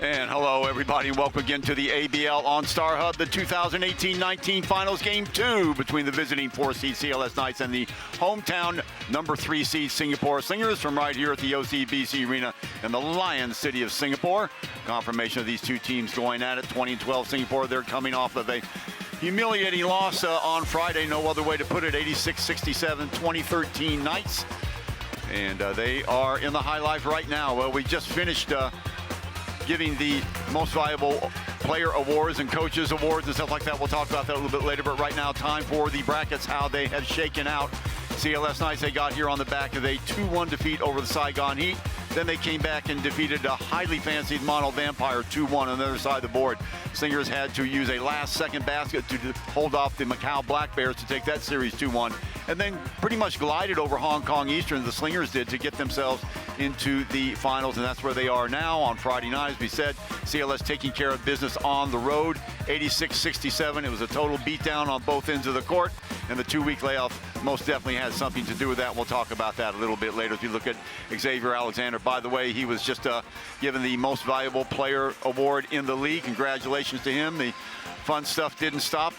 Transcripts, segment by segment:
And hello, everybody, and welcome again to the ABL on Star Hub, the 2018-19 Finals Game 2 between the visiting 4-seed CLS Knights and the hometown number 3 seed Singapore Slingers from right here at the OCBC Arena in the Lion City of Singapore. Confirmation of these two teams going at it, 20-12 Singapore. They're coming off of a humiliating loss on Friday, no other way to put it, 86-67, 2013 Knights. And they are in the high life right now. Well, we just finished giving the most valuable player awards and coaches awards and stuff like that. We'll talk about that a little bit later, but right now time for the brackets, how they have shaken out. CLS Knights, they got here on the back of a 2-1 defeat over the Saigon Heat. Then they came back and defeated a highly fancied Mono Vampire 2-1 on the other side of the board. Slingers had to use a last-second basket to hold off the Macau Black Bears to take that series 2-1, and then pretty much glided over Hong Kong Eastern, the Slingers did, to get themselves into the finals, and that's where they are now on Friday night. As we said, CLS taking care of business on the road, 86-67. It was a total beatdown on both ends of the court, and the 2-week layoff most definitely has something to do with that. We'll talk about that a little bit later. If you look at Xavier Alexander, by the way, he was just given the most valuable player award in the league. Congratulations to him. The fun stuff didn't stop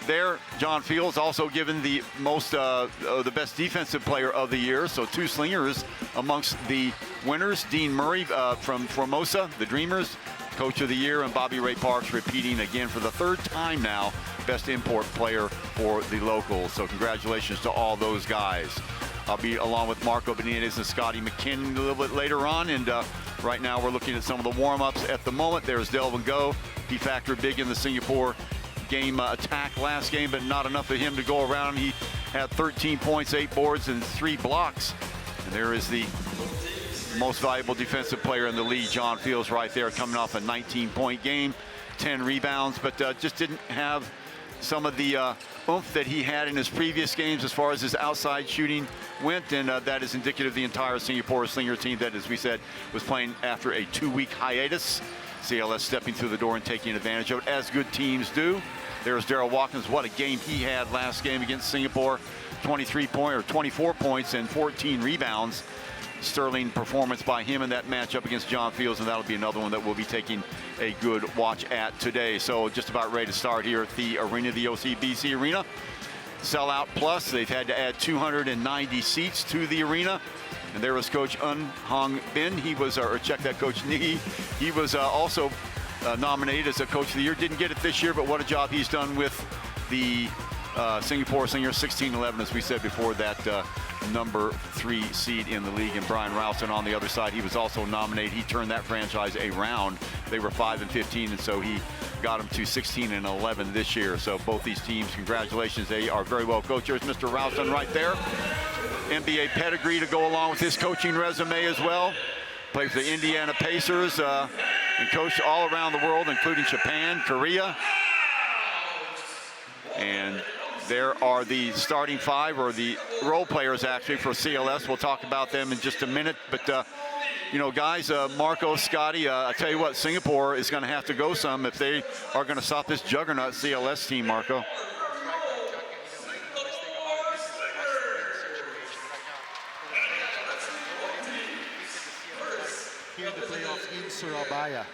there. John Fields also given the most the best defensive player of the year. So two Slingers amongst the winners. Dean Murray from Formosa, the Dreamers, Coach of the Year, and Bobby Ray Parks repeating again for the third time now, best import player for the locals. So congratulations to all those guys. I'll be along with Marco Benitez and Scotty McKinnon a little bit later on, and right now we're looking at some of the warm-ups at the moment. There's Delvin Go. He factored big in the Singapore game attack last game, but not enough of him to go around. He had 13 points, 8 boards, and 3 blocks. And there is the most valuable defensive player in the league, John Fields, right there, coming off a 19-point game, 10 rebounds, but just didn't have some of the oomph that he had in his previous games as far as his outside shooting went, and that is indicative of the entire Singapore Slinger team that, as we said, was playing after a 2-week hiatus. CLS stepping through the door and taking advantage of it, as good teams do. There's Daryl Watkins. What a game he had last game against Singapore. 24 points and 14 rebounds. Sterling performance by him in that matchup against John Fields, and that'll be another one that we'll be taking a good watch at today. So just about ready to start here at the arena, the OCBC Arena. Sellout plus, they've had to add 290 seats to the arena. And there was Coach Un Hong Bin. He was, or check that, Coach Ni. He was also nominated as a Coach of the Year. Didn't get it this year, but what a job he's done with the Singapore Slingers, 16-11, as we said before, that number 3 seed in the league. And Brian Ralston on the other side, he was also nominated. He turned that franchise around. They were 5-15, and so he got them to 16-11 this year. So both these teams, congratulations. They are very well coached. There's Mr. Ralston right there. NBA pedigree to go along with his coaching resume as well. Played for the Indiana Pacers and coached all around the world, including Japan, Korea. And there are the starting 5, or the role players actually, for CLS. We'll talk about them in just a minute. But, you know, guys, Marco, Scotty, I tell you what, Singapore is going to have to go some if they are going to stop this juggernaut CLS team, Marco. Here in the playoffs in Surabaya.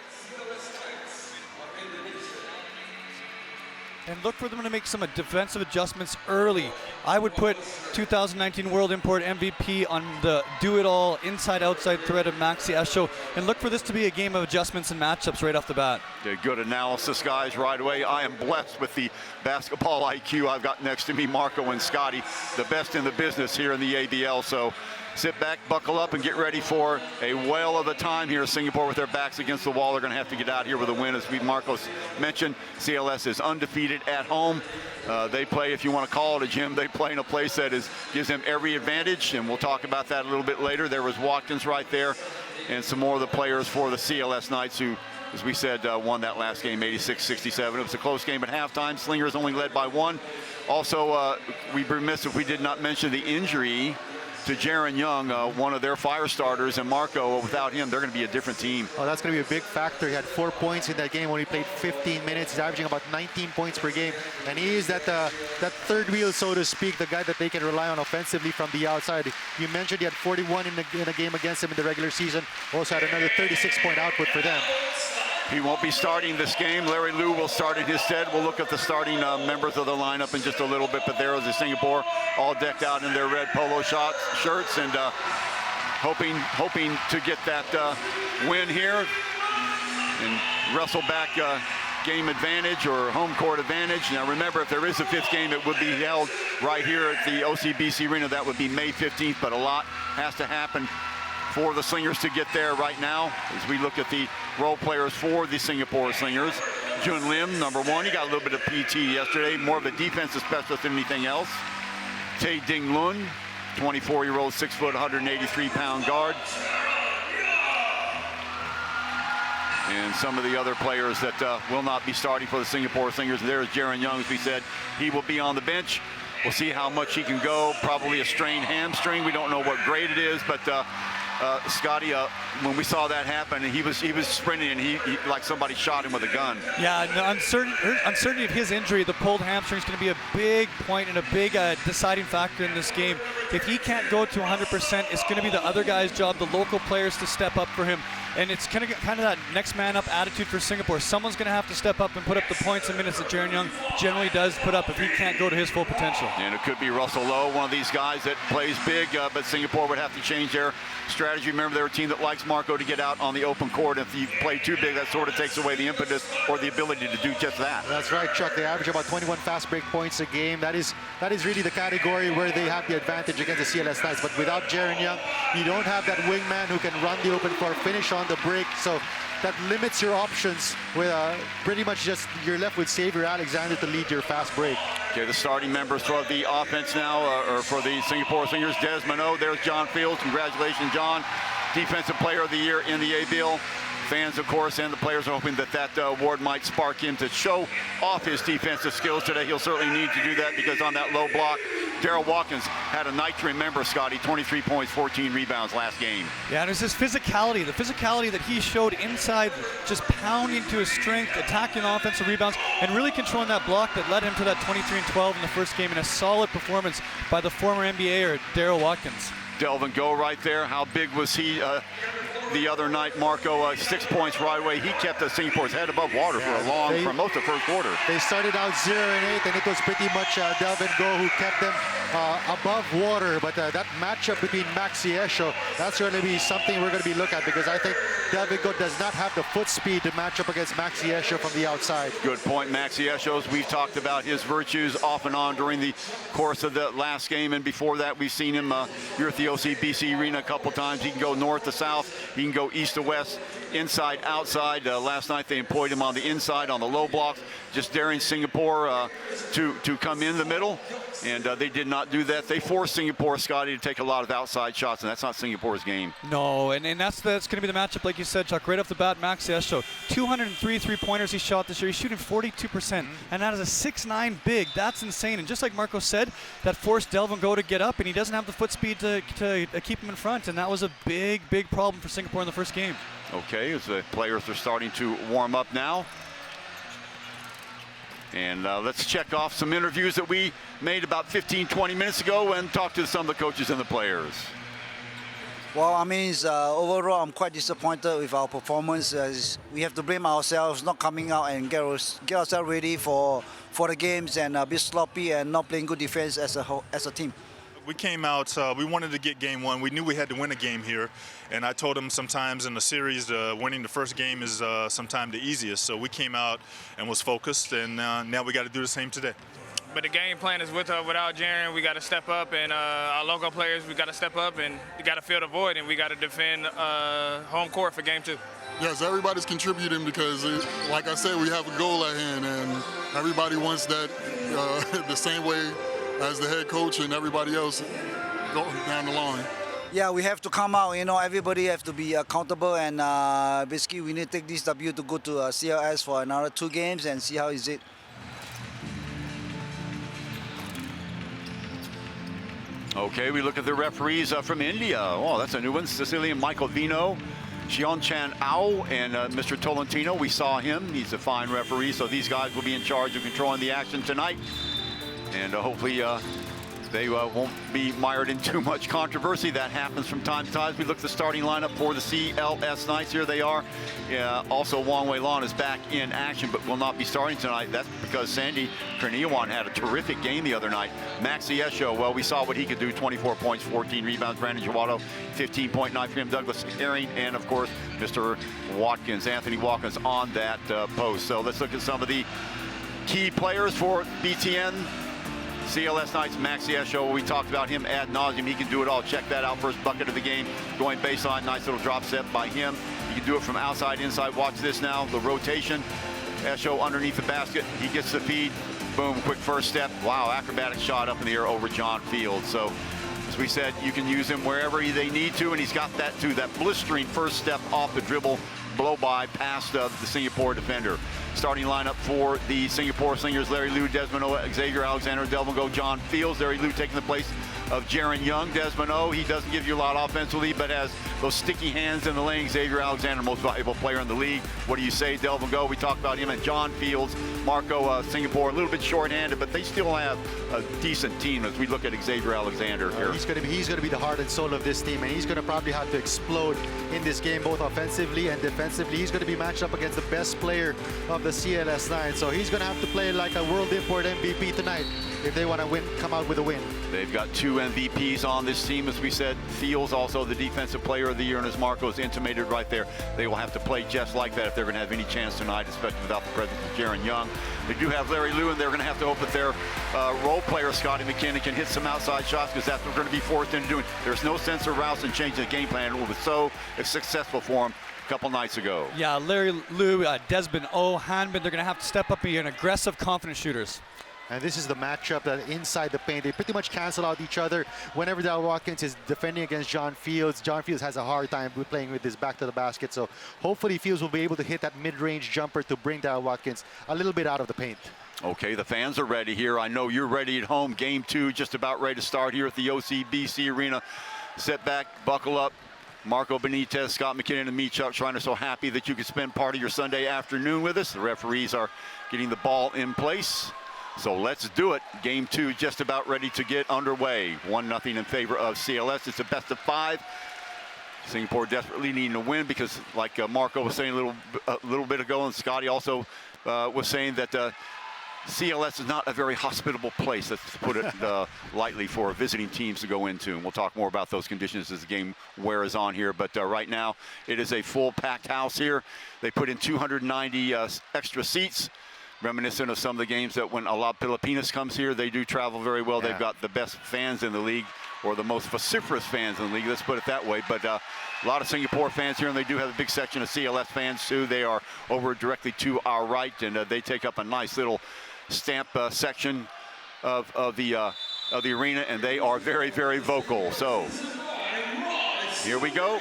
And look for them to make some defensive adjustments early. I would put 2019 World Import MVP on the do-it-all inside-outside threat of Maxi Esho, and look for this to be a game of adjustments and matchups right off the bat. Yeah, good analysis, guys, right away. I am blessed with the basketball IQ I've got next to me, Marco and Scotty, the best in the business here in the ABL. So sit back, buckle up, and get ready for a whale of a time here. Singapore with their backs against the wall. They're going to have to get out here with a win. As Marcos mentioned, CLS is undefeated at home. They play, if you want to call it a gym, they play in a place that gives them every advantage, and we'll talk about that a little bit later. There was Watkins right there, and some more of the players for the CLS Knights who, as we said, won that last game 86-67. It was a close game at halftime. Slingers only led by 1. Also, we'd be remiss if we did not mention the injury to Jaron Young, one of their fire starters, and Marco. Without him, they're going to be a different team. Oh, that's going to be a big factor. He had 4 points in that game when he played 15 minutes. He's averaging about 19 points per game, and he is that third wheel, so to speak, the guy that they can rely on offensively from the outside. You mentioned he had 41 in a game against him in the regular season. Also had another 36-point output for them. He won't be starting this game. Larry Liu will start in his stead. We'll look at the starting members of the lineup in just a little bit, but there is Singapore all decked out in their red polo shirts and hoping to get that win here and wrestle back game advantage or home court advantage. Now remember, if there is a fifth game, it would be held right here at the OCBC Arena. That would be May 15th, but a lot has to happen for the Slingers to get there right now. As we look at the role players for the Singapore Slingers, Jun Lim, number 1, he got a little bit of PT yesterday, more of a defensive specialist than anything else. Tae Ding Lun, 24-year-old, 6 foot, 183-pound guard. And some of the other players that will not be starting for the Singapore Slingers. There's Jaron Young, as we said. He will be on the bench. We'll see how much he can go. Probably a strained hamstring. We don't know what grade it is, but Scotty, when we saw that happen, he was sprinting, and he like somebody shot him with a gun. Yeah, the uncertainty of his injury, the pulled hamstring, is going to be a big point and a big deciding factor in this game. If he can't go to 100%, it's going to be the other guy's job, the local players, to step up for him. And it's kind of that next man up attitude for Singapore. Someone's going to have to step up and put up the points and minutes that Jaron Young generally does put up if he can't go to his full potential. And it could be Russell Lowe, one of these guys that plays big, but Singapore would have to change their strategy. Remember, they're a team that likes Marco to get out on the open court. If you play too big, that sort of takes away the impetus or the ability to do just that. That's right, Chuck. They average about 21 fast break points a game. That is really the category where they have the advantage against the CLS Knights. But without Jaron Young, you don't have that wingman who can run the open floor, finish on the break. So that limits your options. With pretty much just you're left with Xavier Alexander to lead your fast break. Okay, the starting members for the offense now, or for the Singapore Slingers, Des Mano. There's John Fields. Congratulations, John. Defensive Player of the Year in the ABL. Fans, of course, and the players are hoping that award might spark him to show off his defensive skills today. He'll certainly need to do that because on that low block, Daryl Watkins had a night to remember, Scotty. 23 points, 14 rebounds last game. Yeah, and it's his physicality, the physicality that he showed inside, just pounding to his strength, attacking offensive rebounds, and really controlling that block that led him to that 23-12 in the first game, and a solid performance by the former NBAer, Daryl Watkins. Delvin Go right there. How big was he the other night, Marco? 6 points right away. He kept Singapore's head above water for most of the first quarter. They started out 0-8, and it was pretty much Delvin Go who kept them above water. But that matchup between Maxi Esho, that's going to be something we're going to be looking at, because I think Delvin Go does not have the foot speed to match up against Maxi Esho from the outside. Good point, Maxi Esho's. We've talked about his virtues off and on during the course of the last game, and before that we've seen him here at the OCBC Arena a couple times. He can go north to south. He can go east to west, inside, outside. Last night they employed him on the inside, on the low blocks, just daring Singapore to come in the middle, and they did not do that. They forced Singapore, Scotty, to take a lot of outside shots, and that's not Singapore's game. No, and that's going to be the matchup, like you said, Chuck. Right off the bat, Max Esho, 203 three-pointers he shot this year. He's shooting 42%, and that is a 6'9" big. That's insane. And just like Marco said, that forced Delvin Go to get up, and he doesn't have the foot speed to keep him in front, and that was a big problem for Singapore in the first game. Okay, as the players are starting to warm up now. And let's check off some interviews that we made about 15-20 minutes ago and talk to some of the coaches and the players. Well, I mean, overall, I'm quite disappointed with our performance. We have to blame ourselves, not coming out and get ourselves ready for the games, and a bit sloppy and not playing good defense as a team. We came out, we wanted to get game one. We knew we had to win a game here. And I told them sometimes in the series, winning the first game is sometimes the easiest. So we came out and was focused, and now we got to do the same today. But the game plan is with or without Jaron. We got to step up, and our local players, we got to step up, and we got to fill the void, and we got to defend home court for game two. Yes, everybody's contributing because, like I said, we have a goal at hand, and everybody wants that the same way as the head coach and everybody else going down the line. Yeah, we have to come out. Everybody have to be accountable, and basically we need to take this W to go to CLS for another 2 games and see how is it. Okay, we look at the referees from India. Oh, that's a new one. Sicilian Michael Vino, Xianchan Ao, and Mr. Tolentino. We saw him. He's a fine referee, so these guys will be in charge of controlling the action tonight. And hopefully they won't be mired in too much controversy. That happens from time to time. We look at the starting lineup for the CLS Knights. Here they are. Also, Wong Wei Lon is back in action, but will not be starting tonight. That's because Sandy Kerniawan had a terrific game the other night. Maxi Esho, well, we saw what he could do. 24 points, 14 rebounds. Brandon Jowato, 15.9 for him. Douglas Herring, and of course, Mr. Watkins, Anthony Watkins on that post. So let's look at some of the key players for BTN. CLS Knights, Maxi Esho, we talked about him ad nauseum. He can do it all. Check that out. First bucket of the game, going baseline. Nice little drop step by him. He can do it from outside, inside. Watch this now, the rotation. Esho underneath the basket. He gets the feed. Boom, quick first step. Wow, acrobatic shot up in the air over John Fields. So, as we said, you can use him wherever they need to, and he's got that too. That blistering first step off the dribble, blow by past the Singapore defender. Starting lineup for the Singapore Slingers: Larry Liu, Desmond O, Xavier Alexander, Delvin Go, John Fields. Larry Liu taking the place of Jaron Young. Desmond O, he doesn't give you a lot offensively, but has those sticky hands in the lane. Xavier Alexander, most valuable player in the league. What do you say, Delvin Go? We talked about him. And John Fields, Marco, Singapore, a little bit short-handed, but they still have a decent team as we look at Xavier Alexander here. He's going to be the heart and soul of this team, and he's going to probably have to explode in this game, both offensively and defensively. He's going to be matched up against the best player of the CLS Knights, so he's going to have to play like a world import MVP tonight if they want to win, come out with a win. They've got 2 MVPs on this team, as we said. Fields also the defensive player of the year, and as Marco's intimated right there, they will have to play just like that if they're going to have any chance tonight, especially without the presence of Jaron Young. They do have Larry Liu, and they're going to have to hope that their role player, Scotty McKinnon, can hit some outside shots, because that's what we're going to be forced into doing. There's no sense of rouse in changing the game plan. It was so successful for him a couple nights ago. Yeah, Larry Liu, Desmond O, Hanbin, they're going to have to step up and be an aggressive, confident shooters. And this is the matchup that inside the paint, they pretty much cancel out each other. Whenever Daryl Watkins is defending against John Fields has a hard time playing with his back to the basket. So hopefully Fields will be able to hit that mid-range jumper to bring Daryl Watkins a little bit out of the paint. Okay, the fans are ready here. I know you're ready at home. Game 2 just about ready to start here at the OCBC Arena. Sit back, buckle up. Marco Benitez, Scott McKinnon, and me, Chuck Schreiner, so happy that you could spend part of your Sunday afternoon with us. The referees are getting the ball in place. So let's do it. Game 2 just about ready to get underway. 1-0 in favor of CLS. It's a best of 5. Singapore desperately needing a win because, like Marco was saying a little bit ago, and Scotty also was saying that CLS is not a very hospitable place, let's put it lightly, for visiting teams to go into. And we'll talk more about those conditions as the game wears on here. But right now, it is a full packed house here. They put in 290 extra seats, reminiscent of some of the games that when Alab Pilipinas comes here, they do travel very well. Yeah. They've got the best fans in the league, or the most vociferous fans in the league, let's put it that way. But a lot of Singapore fans here, and they do have a big section of CLS fans too. They are over directly to our right, and they take up a nice little stamp section of the arena, and they are very, very vocal. So here we go.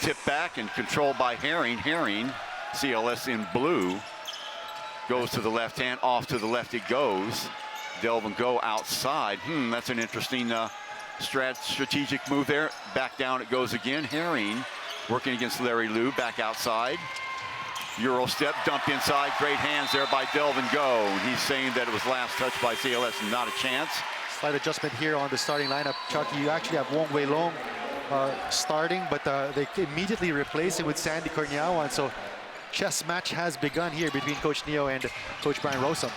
Tip back and controlled by Herring. Herring, CLS in blue, goes to the left hand, off to the left it goes. Delvin Go outside. That's an interesting strategic move there. Back down it goes again. Herring working against Larry Liu, back outside. Euro step, dump inside. Great hands there by Delvin Go. He's saying that it was last touched by CLS, not a chance. Slight adjustment here on the starting lineup. Chuck, you actually have Wong Wei Long starting, but they immediately replace it with Sandy Kerniawan. So chess match has begun here between Coach Neo and Coach Brian Rosam.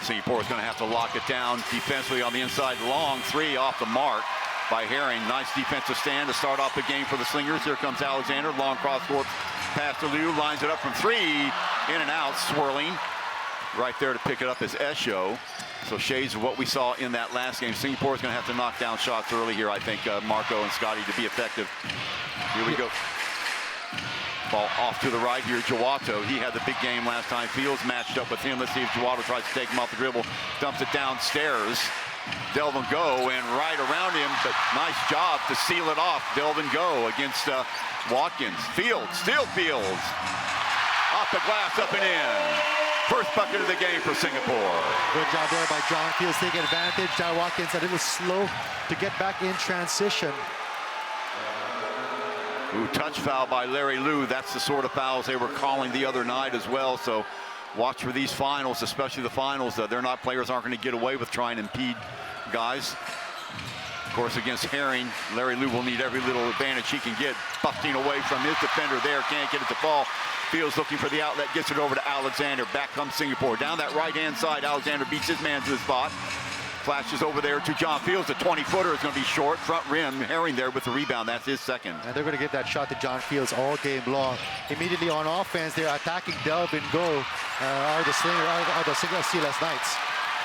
Singapore is going to have to lock it down defensively on the inside. Long 3 off the mark by Herring. Nice defensive stand to start off the game for the Slingers. Here comes Alexander. Long cross-court pass to Liu. Lines it up from 3. In and out, swirling. Right there to pick it up is Esho. So shades of what we saw in that last game. Singapore is going to have to knock down shots early here, I think, Marco and Scotty, to be effective. Here we go. Ball off to the right here, Jowato. He had the big game last time. Fields matched up with him. Let's see if Jowato tries to take him off the dribble. Dumps it downstairs. Delvin Go, and right around him, but nice job to seal it off. Delvin Go against Watkins. Fields, still Fields. Off the glass, up and in. First bucket of the game for Singapore. Good job there by John Fields taking advantage. Daryl Watkins a little slow to get back in transition. Ooh, touch foul by Larry Liu. That's the sort of fouls they were calling the other night as well. So watch for these finals, especially the finals. Players aren't going to get away with trying to impede guys. Of course, against Herring, Larry Liu will need every little advantage he can get. Busting away from his defender there, can't get it to fall. Fields looking for the outlet, gets it over to Alexander. Back comes Singapore. Down that right-hand side, Alexander beats his man to the spot. Flashes over there to John Fields. The 20-footer is going to be short. Front rim, Herring there with the rebound. That's his second. And they're going to give that shot to John Fields all game long. Immediately on offense, they're attacking Delve and Go. Are the CLS Knights.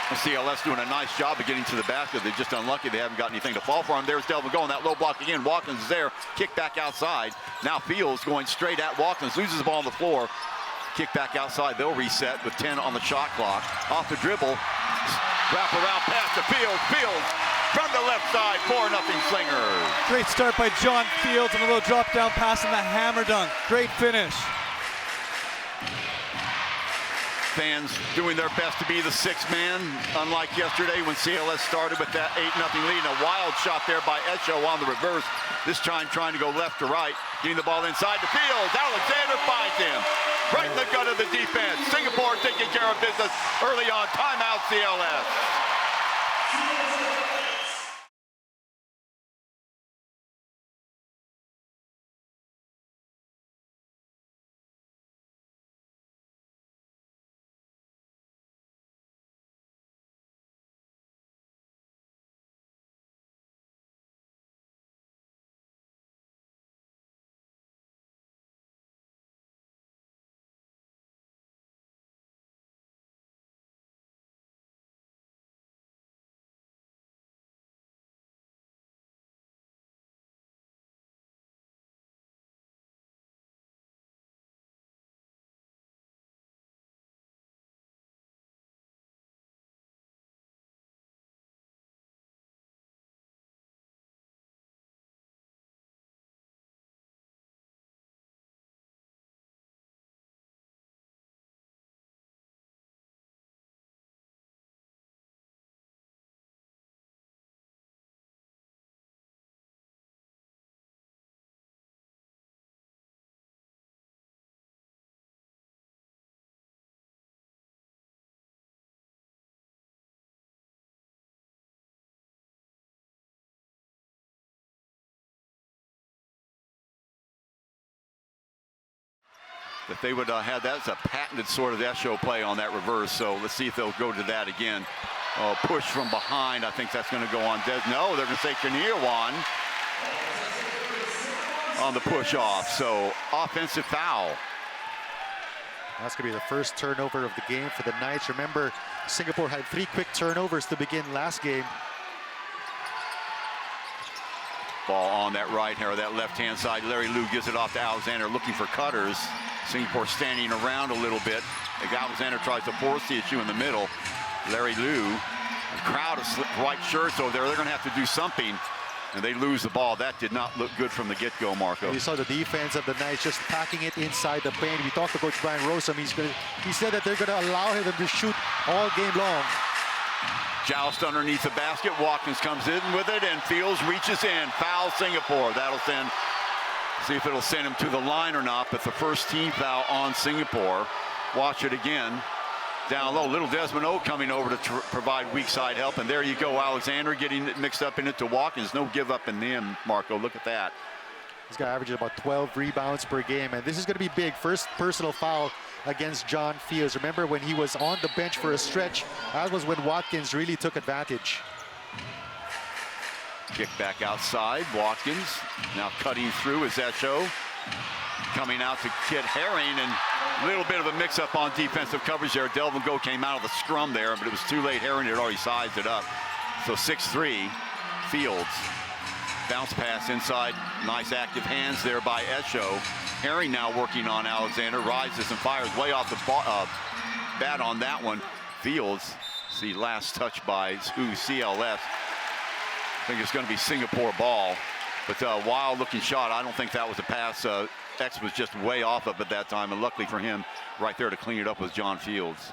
CLS doing a nice job of getting to the basket. They're just unlucky they haven't got anything to fall for him. There's Delvin going that low block again. Watkins is there. Kick back outside. Now Fields going straight at Watkins. Loses the ball on the floor. Kick back outside. They'll reset with 10 on the shot clock. Off the dribble. Wrap around pass to Fields. Fields from the left side. 4-0 Slingers. Great start by John Fields and a little drop down pass and the hammer dunk. Great finish. Fans doing their best to be the sixth man, unlike yesterday when CLS started with that 8-0 lead. And a wild shot there by Esho on the reverse. This time trying to go left to right, getting the ball inside the field. Alexander finds him right in the gut of the defense. Singapore taking care of business early on. Timeout CLS. If they would have that, it's a patented sort of Esho play on that reverse. So let's see if they'll go to that again. Push from behind. I think that's going to go on. No, they're going to say Kanirwan on the push off. So offensive foul. That's going to be the first turnover of the game for the Knights. Remember, Singapore had 3 quick turnovers to begin last game. Ball on that right or that left-hand side. Larry Liu gives it off to Alexander, looking for cutters. Singapore standing around a little bit. Alexander tries to force the issue in the middle. Larry Liu, the crowd of white shirts over there. They're going to have to do something, and they lose the ball. That did not look good from the get-go, Marco. You saw the defense of the Knights just packing it inside the paint. We talked to Coach Brian Rosam. He said that they're going to allow him to shoot all game long. Joust underneath the basket. Watkins comes in with it, and Fields reaches in. Foul Singapore. That'll send. See if it'll send him to the line or not, but the first team foul on Singapore. Watch it again. Down low, little Desmond O coming over to provide weak side help, and there you go, Alexander getting mixed up in it to Watkins. No give up in him, Marco. Look at that. This guy averages about 12 rebounds per game, and this is going to be big. First personal foul against John Fields. Remember when he was on the bench for a stretch, that was when Watkins really took advantage. Kick back outside, Watkins now cutting through is Esho. Coming out to get Herring, and a little bit of a mix-up on defensive coverage there. Delvin Go came out of the scrum there, but it was too late. Herring had already sized it up. So 6-3, Fields. Bounce pass inside, nice active hands there by Esho. Herring now working on Alexander, rises and fires way off the bat on that one. Fields, see last touch by CLS. I think it's going to be Singapore ball, but wild looking shot. I don't think that was a pass X was just way off of at that time, and luckily for him, right there to clean it up was John Fields.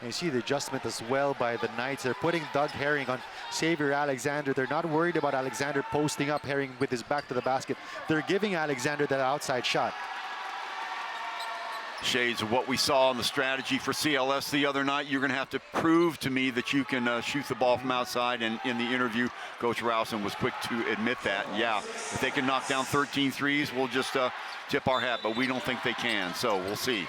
And you see the adjustment as well by the Knights. They're putting Doug Herring on Xavier Alexander. They're not worried about Alexander posting up Herring with his back to the basket. They're giving Alexander that outside shot. Shades of what we saw in the strategy for CLS the other night. You're going to have to prove to me that you can shoot the ball from outside. And in the interview, Coach Rowson was quick to admit that. Yeah, if they can knock down 13 threes, we'll just tip our hat. But we don't think they can, so we'll see.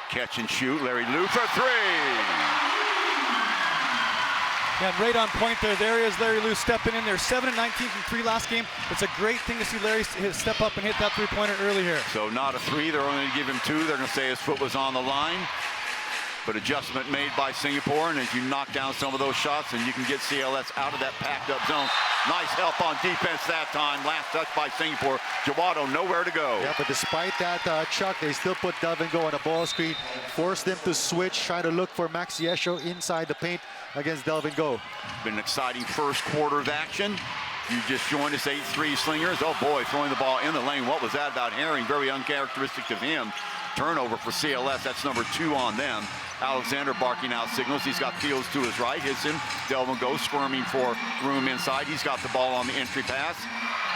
Catch and shoot. Larry Liu for three. Yeah, right on point there. There is Larry Liu stepping in there. 7 of 19 from three last game. It's a great thing to see Larry step up and hit that three-pointer early here. So not a three. They're only going to give him two. They're going to say his foot was on the line. But adjustment made by Singapore, and as you knock down some of those shots, and you can get CLS out of that packed-up zone. Nice help on defense that time. Last touch by Singapore. Jawado nowhere to go. Yeah, but despite that, Chuck, they still put Delvin Go on a ball screen, forced them to switch, trying to look for Maxi Esho inside the paint against Delvin Go. Been an exciting first quarter of action. You just joined us, 8-3 Slingers. Oh boy, throwing the ball in the lane. What was that about Herring? Very uncharacteristic of him. Turnover for CLS. That's number 2 on them. Alexander barking out signals. He's got Fields to his right. Hits him. Delvin Go squirming for room inside. He's got the ball on the entry pass.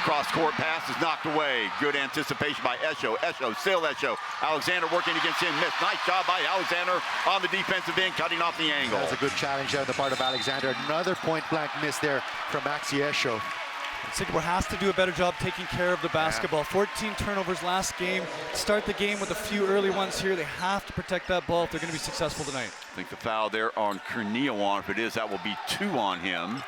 Cross-court pass is knocked away. Good anticipation by Esho. Still Esho. Alexander working against him. Missed. Nice job by Alexander on the defensive end, cutting off the angle. That's a good challenge there on the part of Alexander. Another point-blank miss there from Maxi Esho. Singapore has to do a better job taking care of the basketball. 14 turnovers last game. Start the game with a few early ones here. They have to protect that ball if they're going to be successful tonight. I think the foul there on Cornelion, if it is, that will be 2 on him.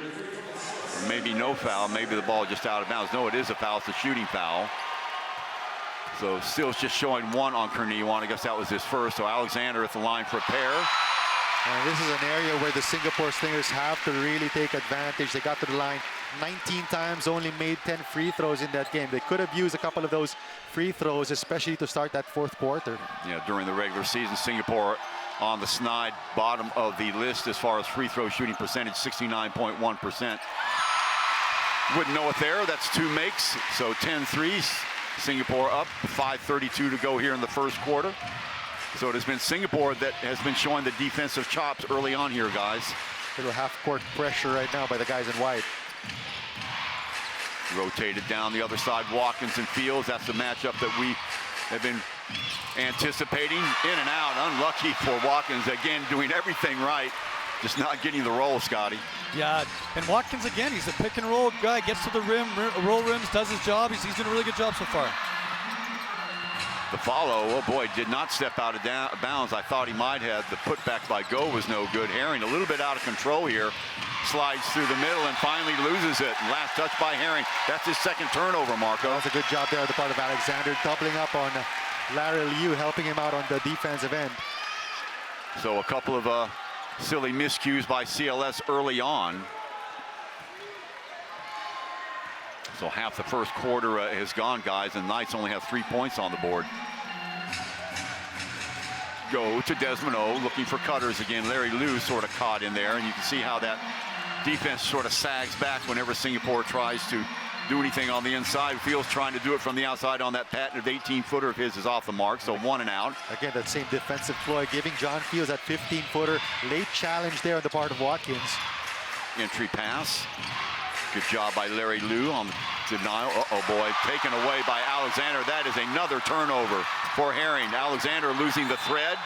Or maybe no foul. Maybe the ball just out of bounds. No, it is a foul. It's a shooting foul. So still just showing 1 on Cornelion. I guess that was his first. So Alexander at the line for a pair. And this is an area where the Singapore Slingers have to really take advantage. They got to the line 19 times, only made 10 free throws in that game. They could have used a couple of those free throws, especially to start that fourth quarter. Yeah, during the regular season, Singapore on the snide bottom of the list as far as free throw shooting percentage, 69.1%. Wouldn't know it there. That's 2 makes, so 10 threes. Singapore up, 5:32 to go here in the first quarter. So it has been Singapore that has been showing the defensive chops early on here, guys. Little half-court pressure right now by the guys in white. Rotated down the other side, Watkins and Fields. That's the matchup that we have been anticipating. In and out, unlucky for Watkins. Again, doing everything right, just not getting the roll, Scotty. Yeah, and Watkins again, he's a pick and roll guy, gets to the rim, roll rims, does his job. He's doing a really good job so far. The follow, oh boy, did not step out of bounds. I thought he might have. The putback by Go was no good. Herring a little bit out of control here. Slides through the middle and finally loses it. Last touch by Herring. That's his second turnover, Marco. That's a good job there on the part of Alexander, doubling up on Larry Liu, helping him out on the defensive end. So a couple of silly miscues by CLS early on. So half the first quarter has gone, guys, and Knights only have 3 points on the board. Go to Desmond O, looking for cutters again. Larry Liu sort of caught in there, and you can see how that defense sort of sags back whenever Singapore tries to do anything on the inside. Fields trying to do it from the outside on that patented 18-footer of his is off the mark, so 1 and out. Again, that same defensive ploy, giving John Fields that 15-footer. Late challenge there on the part of Watkins. Entry pass. Good job by Larry Liu on the denial. Oh boy, taken away by Alexander. That is another turnover for Herring. Alexander losing the thread.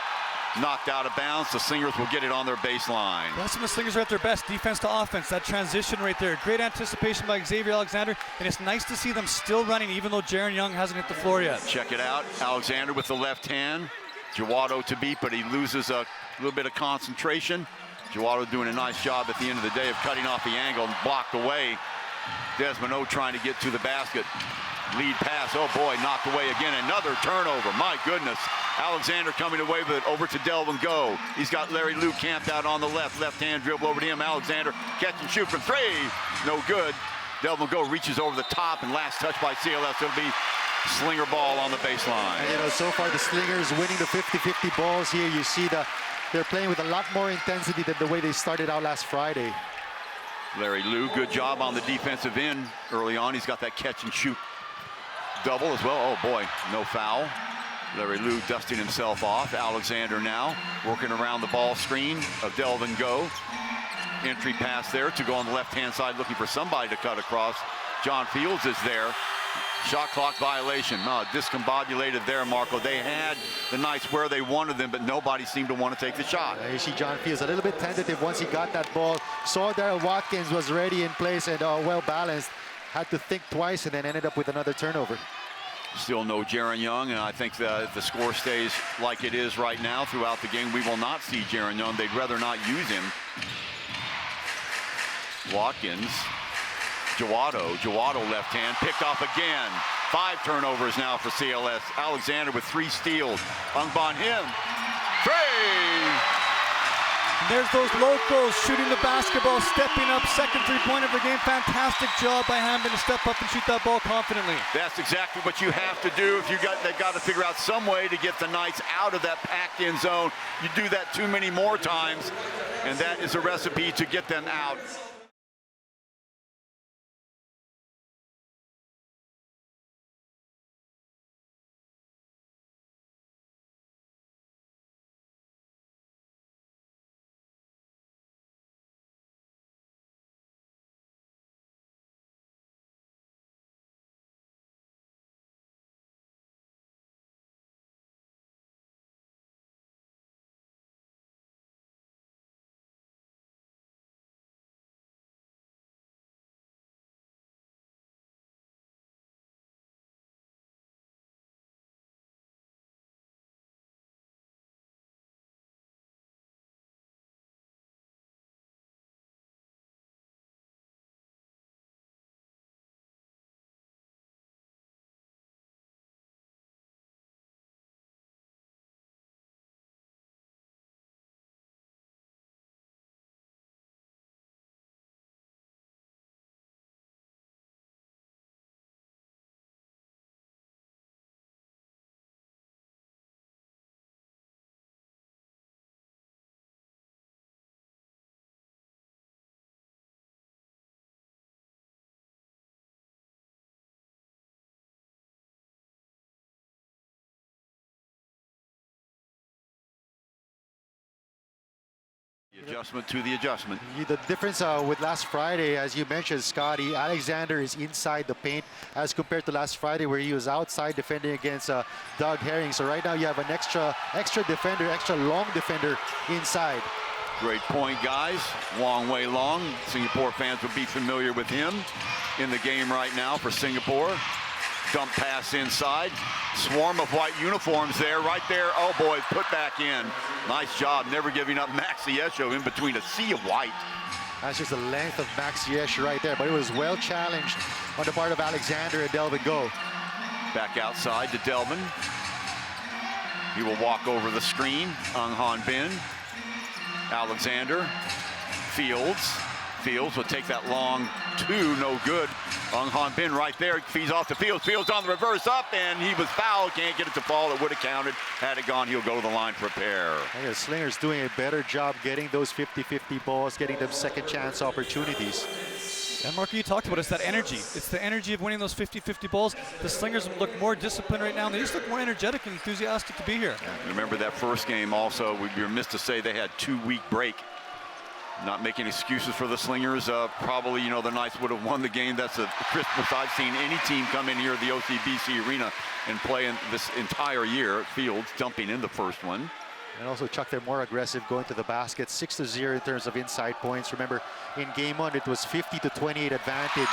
Knocked out of bounds. The Slingers will get it on their baseline. That's when the Slingers are at their best, defense to offense. That transition right there. Great anticipation by Xavier Alexander, and it's nice to see them still running even though Jaron Young hasn't hit the floor yet. Check it out. Alexander with the left hand. Jawado to beat, but he loses a little bit of concentration. Jawado doing a nice job at the end of the day of cutting off the angle and blocked away. Desmond O trying to get to the basket. Lead pass, oh boy, knocked away again. Another turnover, my goodness. Alexander coming away with it over to Delvin Go. He's got Larry Liu camped out on the left. Left hand dribble over to him. Alexander catch and shoot from 3. No good. Delvin Go reaches over the top, and last touch by CLS. It'll be Slinger ball on the baseline. And, you know, so far the Slingers winning the 50-50 balls here. You see they're playing with a lot more intensity than the way they started out last Friday. Larry Liu, good job on the defensive end early on. He's got that catch and shoot double as well. Oh boy, no foul. Larry Liu dusting himself off. Alexander now working around the ball screen of Delvin Go. Entry pass there to go on the left-hand side, looking for somebody to cut across. John Fields is there. Shot clock violation. Discombobulated there, Marco. They had the Knights where they wanted them, but nobody seemed to want to take the shot. You see John Fields a little bit tentative once he got that ball. Saw Daryl Watkins was ready in place and well balanced. Had to think twice and then ended up with another turnover. Still no Jaron Young, and I think that if the score stays like it is right now throughout the game, we will not see Jaron Young. They'd rather not use him. Watkins. Jawado left hand, picked off again. 5 turnovers now for CLS. Alexander with 3 steals. Unban him. 3! And there's those locals shooting the basketball, stepping up, second three-pointer of the game. Fantastic job by Hamden to step up and shoot that ball confidently. That's exactly what you have to do. If they've got to figure out some way to get the Knights out of that packed-in zone. You do that too many more times, and that is a recipe to get them out. Adjustment to the adjustment. The difference with last Friday, as you mentioned, Scotty, Alexander is inside the paint as compared to last Friday where he was outside defending against Doug Herring. So right now you have an extra defender, extra long defender inside. Great point, guys. Wong Wei Long. Singapore fans would be familiar with him in the game right now for Singapore. Dump pass inside. Swarm of white uniforms there, right there. Oh boy, put back in. Nice job, never giving up Maxi Esho in between a sea of white. That's just the length of Maxi Esho right there, but it was well challenged on the part of Alexander and Delvin Go. Back outside to Delvin. He will walk over the screen. Ung Han Bin. Alexander. Fields will take that long 2, no good. Ung Han Bin right there, feeds off to Fields. Fields on the reverse up, and he was fouled. Can't get it to fall. It would have counted. Had it gone, he'll go to the line for a pair. I guess Slingers doing a better job getting those 50-50 balls, getting them second chance opportunities. And Marco, you talked about it's that energy. It's the energy of winning those 50-50 balls. The Slingers look more disciplined right now. They just look more energetic and enthusiastic to be here. Yeah, remember that first game also, we'd be remiss to say they had 2-week break. Not making excuses for the Slingers. Probably, the Knights would have won the game. That's the Christmas I've seen any team come in here at the OCBC Arena and play in this entire year. Fields dumping in the first one. And also Chuck, they're more aggressive going to the basket. 6-0 in terms of inside points. Remember, in game 1, it was 50-28 advantage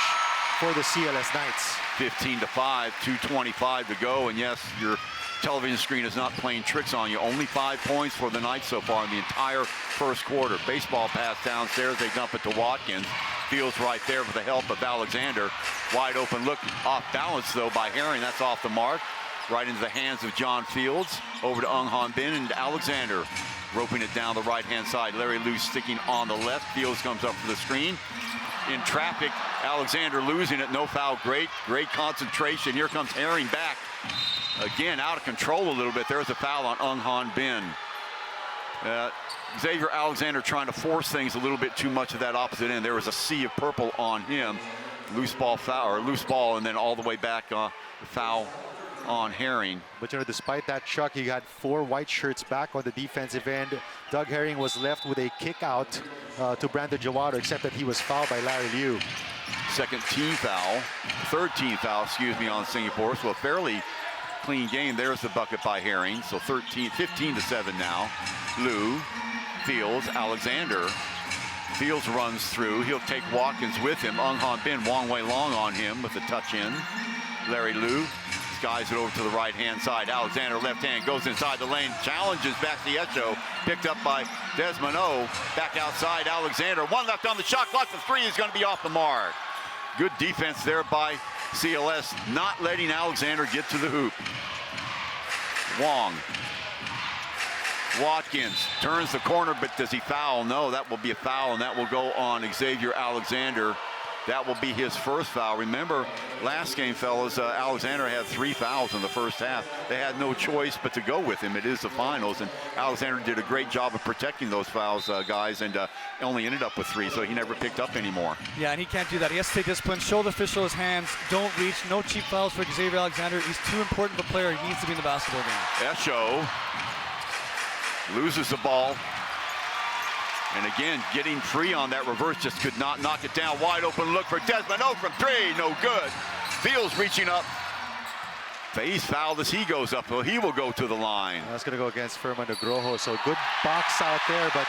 for the CLS Knights. 15-5, 2:25 to go. And yes, your television screen is not playing tricks on you. Only 5 points for the Knights so far in the entire first quarter. Baseball pass downstairs. They dump it to Watkins. Fields right there with the help of Alexander. Wide open look, off balance though by Herring. That's off the mark. Right into the hands of John Fields. Over to Ung Han Bin and Alexander roping it down the right-hand side. Larry Liu sticking on the left. Fields comes up for the screen. In traffic, Alexander losing it. No foul. Great concentration. Here comes Herring back. Again, out of control a little bit. There's a foul on Ung Han Bin. Xavier Alexander trying to force things a little bit too much at that opposite end. There was a sea of purple on him. Loose ball foul, or loose ball, and then all the way back the foul on Herring. But you know, despite that, Chuck, he got 4 white shirts back on the defensive end. Doug Herring was left with a kick out to Brandon Jawado, except that he was fouled by Larry Liu. Third team foul, excuse me, on Singapore. So a fairly clean game. There's the bucket by Herring. So 15-7 now. Liu, Fields, Alexander. Fields runs through. He'll take Watkins with him. Ung Han Bin, Wong Wei Long on him with the touch in. Larry Liu skies it over to the right-hand side. Alexander, left hand, goes inside the lane, challenges back to Esho. Picked up by Desmond O. Back outside, Alexander. One left on the shot clock. The three is going to be off the mark. Good defense there by CLS, not letting Alexander get to the hoop. Wong. Watkins turns the corner, but does he foul? No, that will be a foul, and that will go on Xavier Alexander. That will be his first foul. Remember, last game, fellas, Alexander had 3 fouls in the first half. They had no choice but to go with him. It is the finals, and Alexander did a great job of protecting those fouls, guys, and only ended up with 3, so he never picked up anymore. Yeah, and he can't do that. He has to take discipline, show the official his hands, don't reach, no cheap fouls for Xavier Alexander. He's too important of a player. He needs to be in the basketball game. Esho loses the ball. And again, getting free on that reverse, just could not knock it down. Wide open look for Desmond O from 3, no good. Fields reaching up. He's fouled as he goes up, so he will go to the line. That's going to go against Furman Nugroho. So good box out there, but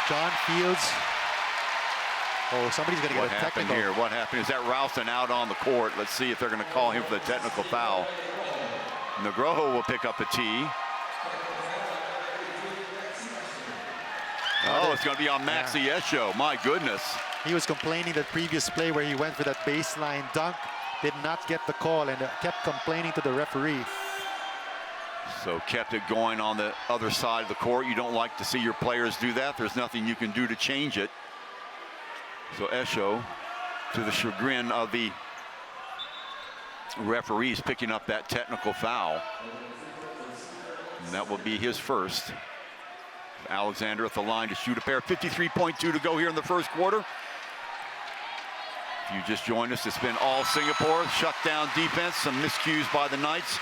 John Fields. Oh, somebody's going to get a technical. What happened? Is that Ralston out on the court? Let's see if they're going to call him for the technical foul. Nugroho will pick up the tee. Oh, it's going to be on Maxi Esho. My goodness. He was complaining that previous play where he went for that baseline dunk, did not get the call, and kept complaining to the referee. So kept it going on the other side of the court. You don't like to see your players do that. There's nothing you can do to change it. So Esho, to the chagrin of the referees, picking up that technical foul. And that will be his first. Alexander at the line to shoot a pair. 53.2 to go here in the first quarter. If you just joined us, it's been all Singapore. Shut down defense, some miscues by the Knights.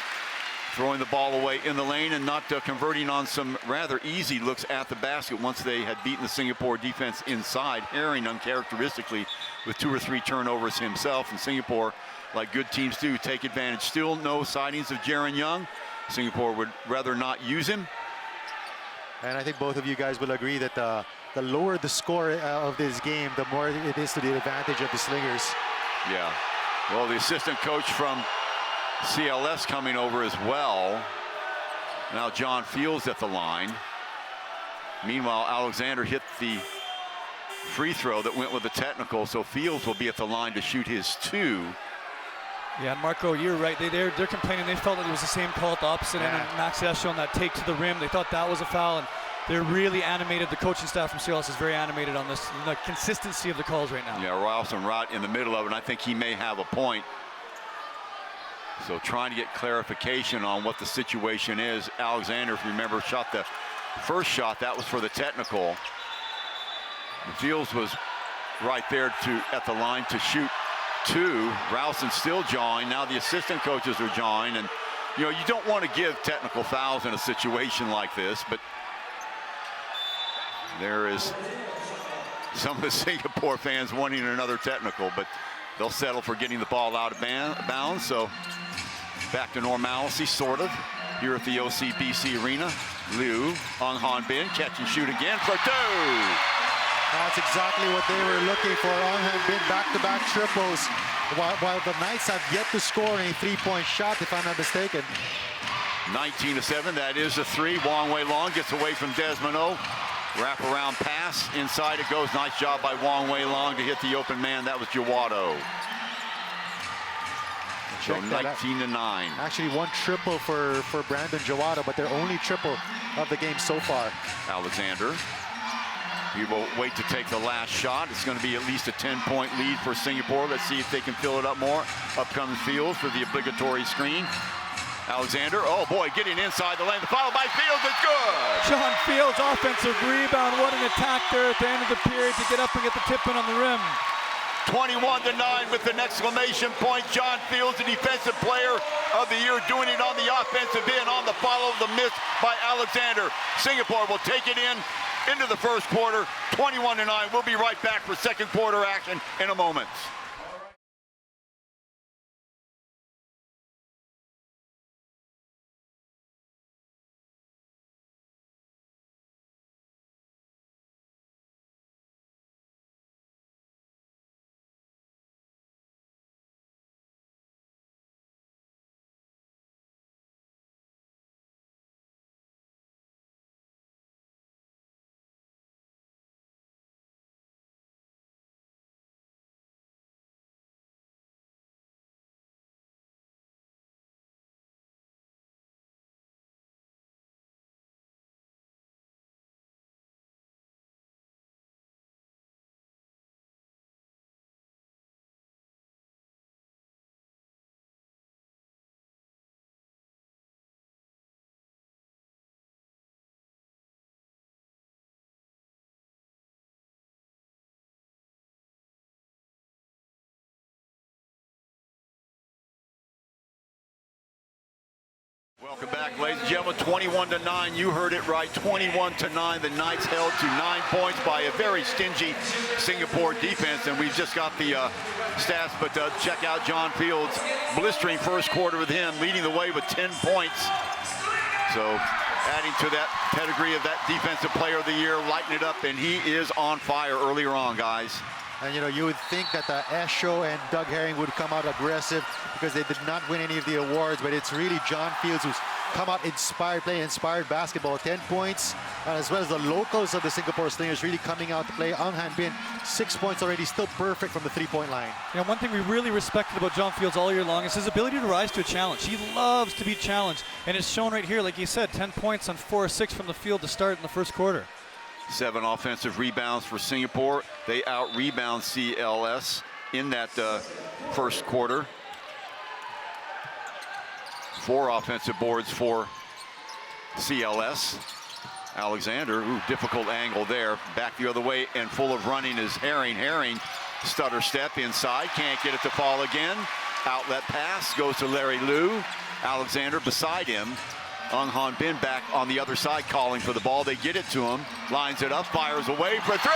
Throwing the ball away in the lane and not converting on some rather easy looks at the basket once they had beaten the Singapore defense inside. Herring uncharacteristically with 2 or 3 turnovers himself. And Singapore, like good teams do, take advantage. Still no sightings of Jaron Young. Singapore would rather not use him. And I think both of you guys will agree that the lower the score of this game, the more it is to the advantage of the Slingers. Yeah. Well, the assistant coach from CLS coming over as well. Now John Fields at the line. Meanwhile, Alexander hit the free throw that went with the technical, so Fields will be at the line to shoot his 2. Yeah, Marco, you're right. They're complaining. They felt that it was the same call at the opposite end, and Max Esho on that take to the rim. They thought that was a foul, and they're really animated. The coaching staff from CLS is very animated on this, the consistency of the calls right now. Yeah, Ralston right in the middle of it, and I think he may have a point. So trying to get clarification on what the situation is. Alexander, if you remember, shot the first shot. That was for the technical. Fields was right there at the line to shoot 2. Ralston still jawing. Now the assistant coaches are jawing, and you know, you don't want to give technical fouls in a situation like this, but there is some of the Singapore fans wanting another technical, but they'll settle for getting the ball out of bounds. So back to normalcy, sort of, here at the OCBC Arena. Liu, Ung Han Bin, catch and shoot again for 2. That's exactly what they were looking for. Ung Han Bin back-to-back triples, while the Knights have yet to score a 3-point shot, if I'm not mistaken. 19-7, that is a 3. Wong Wei Long gets away from Desmond O. Wrap-around pass, inside it goes. Nice job by Wong Wei Long to hit the open man. That was Jawado. So 19-9. Actually, 1 triple for Brandon Jawado, but their only triple of the game so far. Alexander. He will wait to take the last shot. It's going to be at least a 10-point lead for Singapore. Let's see if they can fill it up more. Up comes Fields for the obligatory screen. Alexander, oh boy, getting inside the lane. The foul by Fields is good. John Fields, offensive rebound. What an attack there at the end of the period to get up and get the tip in on the rim. 21-9 with an exclamation point. John Fields, the defensive player of the year, doing it on the offensive end on the follow, the miss by Alexander. Singapore will take it into the first quarter, 21-9. We'll be right back for second quarter action in a moment. Welcome back, ladies and gentlemen. 21-9. You heard it right. 21-9. The Knights held to 9 points by a very stingy Singapore defense, and we've just got the stats. But check out John Fields, blistering first quarter with him, leading the way with 10 points. So adding to that pedigree of that defensive player of the year, lighting it up, and he is on fire earlier on, guys. And, you know, you would think that Esho and Doug Herring would come out aggressive because they did not win any of the awards, but it's really John Fields who's come out inspired, playing inspired basketball. 10 points, as well as the locals of the Singapore Slingers really coming out to play. Ang Han Bin, 6 points already, still perfect from the three-point line. You know, one thing we really respected about John Fields all year long is his ability to rise to a challenge. He loves to be challenged, and it's shown right here, like you said, 10 points on 4 or 6 from the field to start in the first quarter. 7 offensive rebounds for Singapore. They out-rebound CLS in that first quarter. 4 offensive boards for CLS. Alexander, ooh, difficult angle there. Back the other way and full of running is Herring. Herring, stutter step inside, can't get it to fall again. Outlet pass goes to Larry Liu. Alexander beside him. Ang Han Bin back on the other side calling for the ball. They get it to him, lines it up, fires away for 3!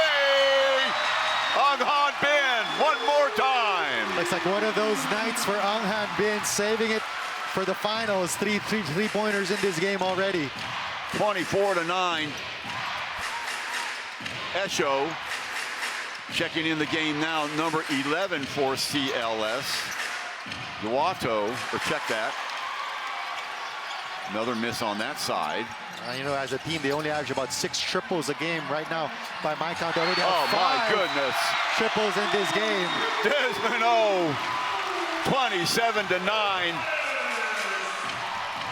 Ang Han Bin, one more time. Looks like one of those nights for Ang Han Bin, saving it for the finals. Three-pointers in this game already. 24-9. Esho checking in the game now, number 11 for CLS. Duato, or check that. Another miss on that side. You know, as a team, they only average about 6 triples a game right now. By my count, they already have oh 5 my goodness, triples in this game. Desmond O, 27-9.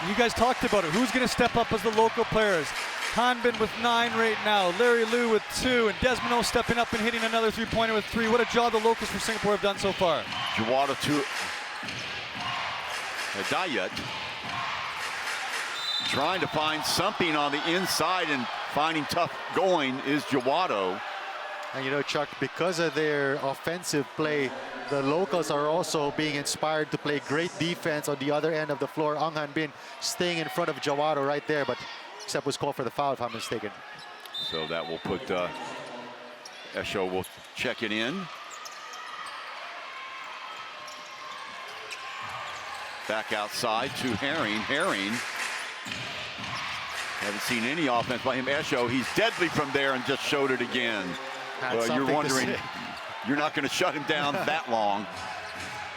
You guys talked about it. Who's going to step up as the local players? Han Bin with 9 right now. Larry Liu with 2. And Desmond O stepping up and hitting another three-pointer with 3. What a job the locals for Singapore have done so far. Jawada to Dayat. Trying to find something on the inside and finding tough going is Jawado. And you know, Chuck, because of their offensive play, the locals are also being inspired to play great defense on the other end of the floor. Ang Han Bin staying in front of Jawado right there, but except was called for the foul if I'm mistaken. So that will put Esho will check it in. Back outside to Herring. Herring. Haven't seen any offense by him. Esho, he's deadly from there and just showed it again. Well, you're wondering, you're not going to shut him down that long.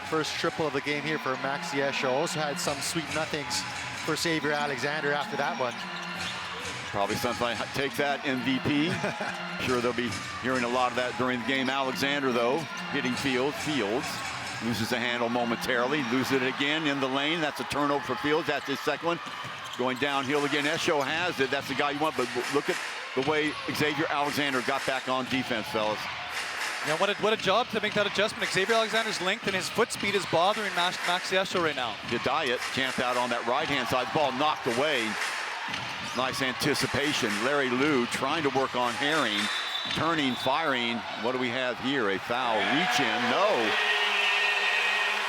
First triple of the game here for Maxi Esho. Also had some sweet nothings for Xavier Alexander after that one. Probably something like, take that MVP. Sure they'll be hearing a lot of that during the game. Alexander, though, hitting Fields. Fields loses the handle momentarily, loses it again in the lane. That's a turnover for Fields. That's his second one. Going downhill again. Esho has it. That's the guy you want, but look at the way Xavier Alexander got back on defense, fellas. Yeah, what a job to make that adjustment. Xavier Alexander's length and his foot speed is bothering Maxi Esho right now. Hidayat camped out on that right-hand side. Ball knocked away. Nice anticipation. Larry Liu trying to work on Herring. Turning, firing. What do we have here? A foul. Reach in. No.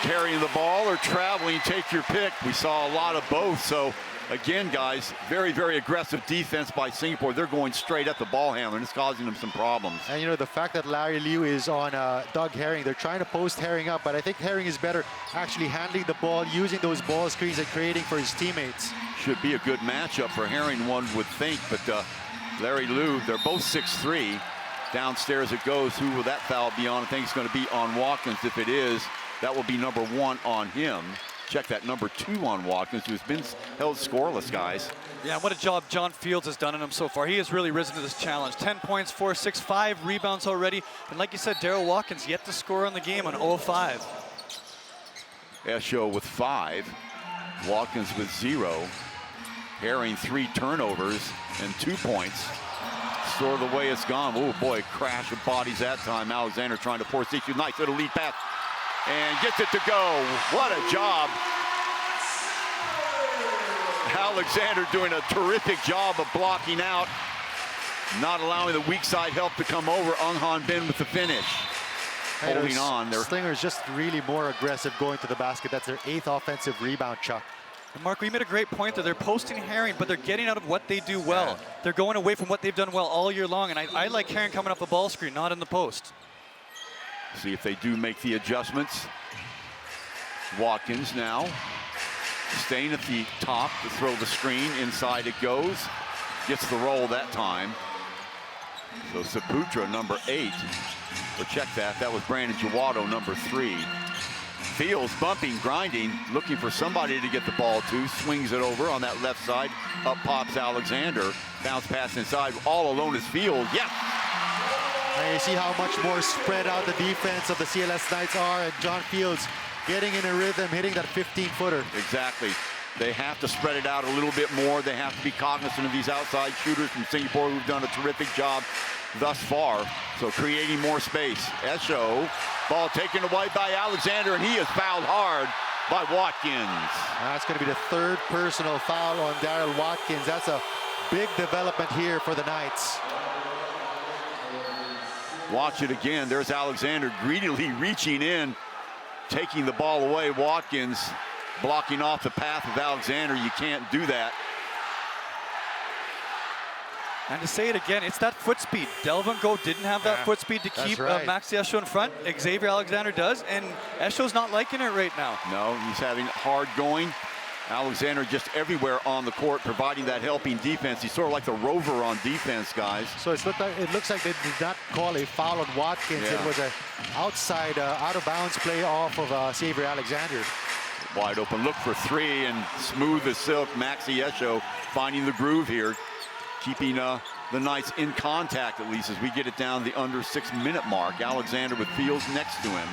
Carrying the ball or traveling. Take your pick. We saw a lot of both. So, again, guys, very, very aggressive defense by Singapore. They're going straight at the ball handler, and it's causing them some problems. And, you know, the fact that Larry Liu is on Doug Herring, they're trying to post Herring up, but I think Herring is better actually handling the ball, using those ball screens and creating for his teammates. Should be a good matchup for Herring, one would think, but Larry Liu, they're both 6'3". Downstairs it goes. Who will that foul be on? I think it's going to be on Watkins. If it is, that will be number 1 on him. Check that, number 2 on Watkins, who's been held scoreless, guys. Yeah, what a job John Fields has done on him so far. He has really risen to this challenge. 10 points, 4, 6, 5 rebounds already. And like you said, Daryl Watkins yet to score on the game on 0-5. Esho with 5. Watkins with 0. Herring 3 turnovers and 2 points. Sort of the way it's gone. Oh boy, crash of bodies that time. Alexander trying to force issue. Nice little lead pass. And gets it to go. What a job. Alexander doing a terrific job of blocking out. Not allowing the weak side help to come over. Ung-Han Bin with the finish. Holding on. Slingers just really more aggressive going to the basket. That's their 8th offensive rebound, Chuck. And Marco, you made a great point there. They're posting Herring, but they're getting out of what they do well. Yeah. They're going away from what they've done well all year long. And I like Herring coming off the ball screen, not in the post. See if they do make the adjustments. Watkins now staying at the top to throw the screen. Inside it goes. Gets the roll that time. So Saputra, number 8. But check that. That was Brandon Jawado, number 3. Fields bumping, grinding, looking for somebody to get the ball to. Swings it over on that left side. Up pops Alexander. Bounce pass inside. All alone is Fields. Yes! And you see how much more spread out the defense of the CLS Knights are, and John Fields getting in a rhythm, hitting that 15-footer. Exactly. They have to spread it out a little bit more. They have to be cognizant of these outside shooters from Singapore who've done a terrific job thus far. So creating more space. Esho, ball taken away by Alexander, and he is fouled hard by Watkins. That's going to be the 3rd personal foul on Daryl Watkins. That's a big development here for the Knights. Watch it again. There's Alexander greedily reaching in, taking the ball away. Watkins blocking off the path of Alexander. You can't do that. And to say it again, it's that foot speed. Delvin Go didn't have that foot speed to keep Maxi Esho in front. Xavier Alexander does, and Esho's not liking it right now. No, he's having hard going. Alexander just everywhere on the court, providing that helping defense. He's sort of like the rover on defense, guys. So it looks like they did not call a foul on Watkins. Yeah. It was an outside, out-of-bounds play off of Xavier Alexander. Wide open look for 3, and smooth as silk. Maxi Esho finding the groove here, keeping the Knights in contact at least as we get it down the under 6-minute mark. Alexander with Fields next to him.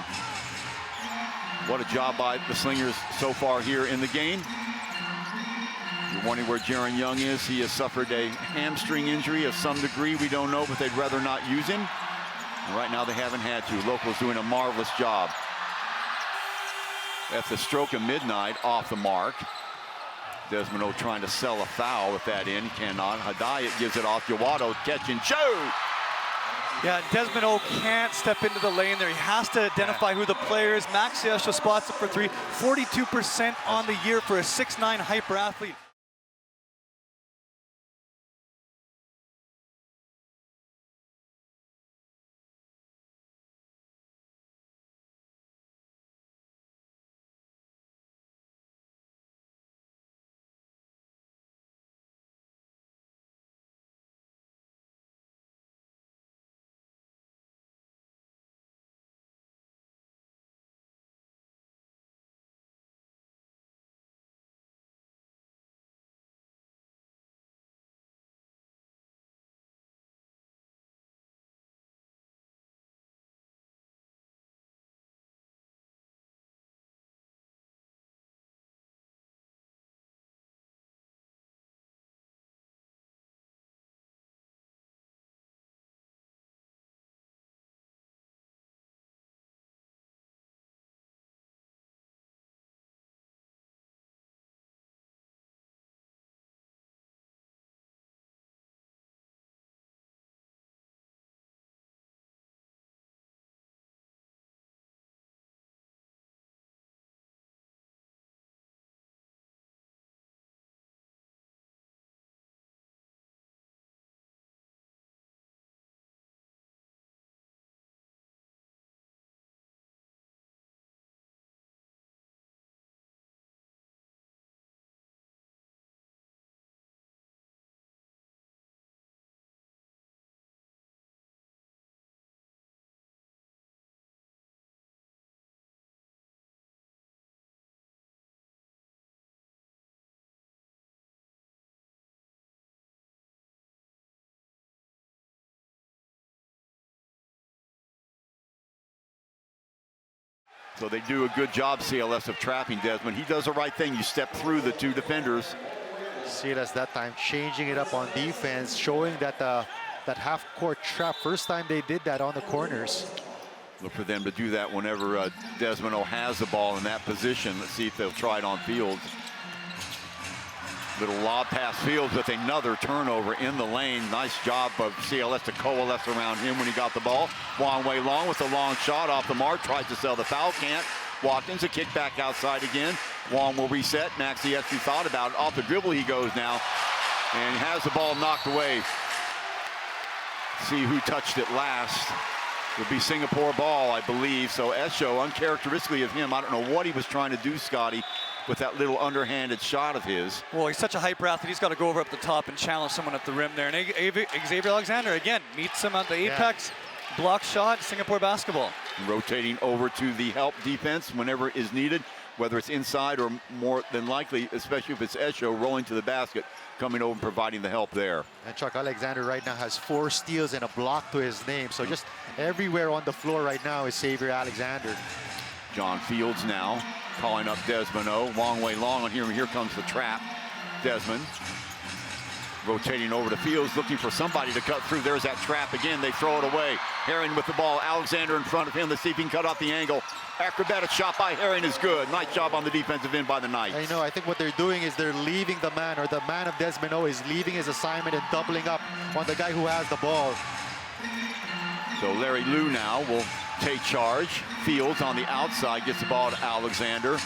What a job by the Slingers so far here in the game. You're wondering where Jaron Young is. He has suffered a hamstring injury of some degree. We don't know, but they'd rather not use him. And right now they haven't had to. Locals doing a marvelous job. At the stroke of midnight, off the mark. Desmond O trying to sell a foul with that in. Cannot. Hidayat gives it off. Jawado catch and shoot. Yeah, Desmond O can't step into the lane there. He has to identify who the player is. Maxi Esho spots it for 3. 42% on the year for a 6'9" hyper athlete. So they do a good job, CLS, of trapping Desmond. He does the right thing. You step through the two defenders. CLS that time changing it up on defense, showing that that half-court trap. First time they did that on the corners. Look for them to do that whenever Desmond has the ball in that position. Let's see if they'll try it on Fields. Little lob pass Fields with another turnover in the lane. Nice job of CLS to coalesce around him when he got the ball. Wong Wei Long with a long shot off the mark. Tries to sell the foul, can't. Watkins, a kick back outside again. Wong will reset. Maxey actually thought about it. Off the dribble he goes now. And has the ball knocked away. See who touched it last. It'll be Singapore ball, I believe. So Esho, uncharacteristically of him, I don't know what he was trying to do, Scotty, with that little underhanded shot of his. Well, he's such a hyper athlete. He's got to go over up the top and challenge someone at the rim there. And Xavier Alexander, again, meets him at the apex. Block shot, Singapore basketball. Rotating over to the help defense whenever is needed, whether it's inside or more than likely, especially if it's Esho rolling to the basket, coming over and providing the help there. And Chuck, Alexander right now has 4 steals and a block to his name. So just everywhere on the floor right now is Xavier Alexander. John Fields now calling up Desmond O. Long way long on here, and here comes the trap. Desmond rotating over to Fields, looking for somebody to cut through. There's that trap again. They throw it away. Herring with the ball. Alexander in front of him. Let's see if he can cut off the angle. Acrobatic shot by Herring is good. Nice job on the defensive end by the Knights. I know. I think what they're doing is they're leaving the man, or the man of Desmond O is leaving his assignment and doubling up on the guy who has the ball. So Larry Liu now will take charge. Fields on the outside gets the ball to Alexander.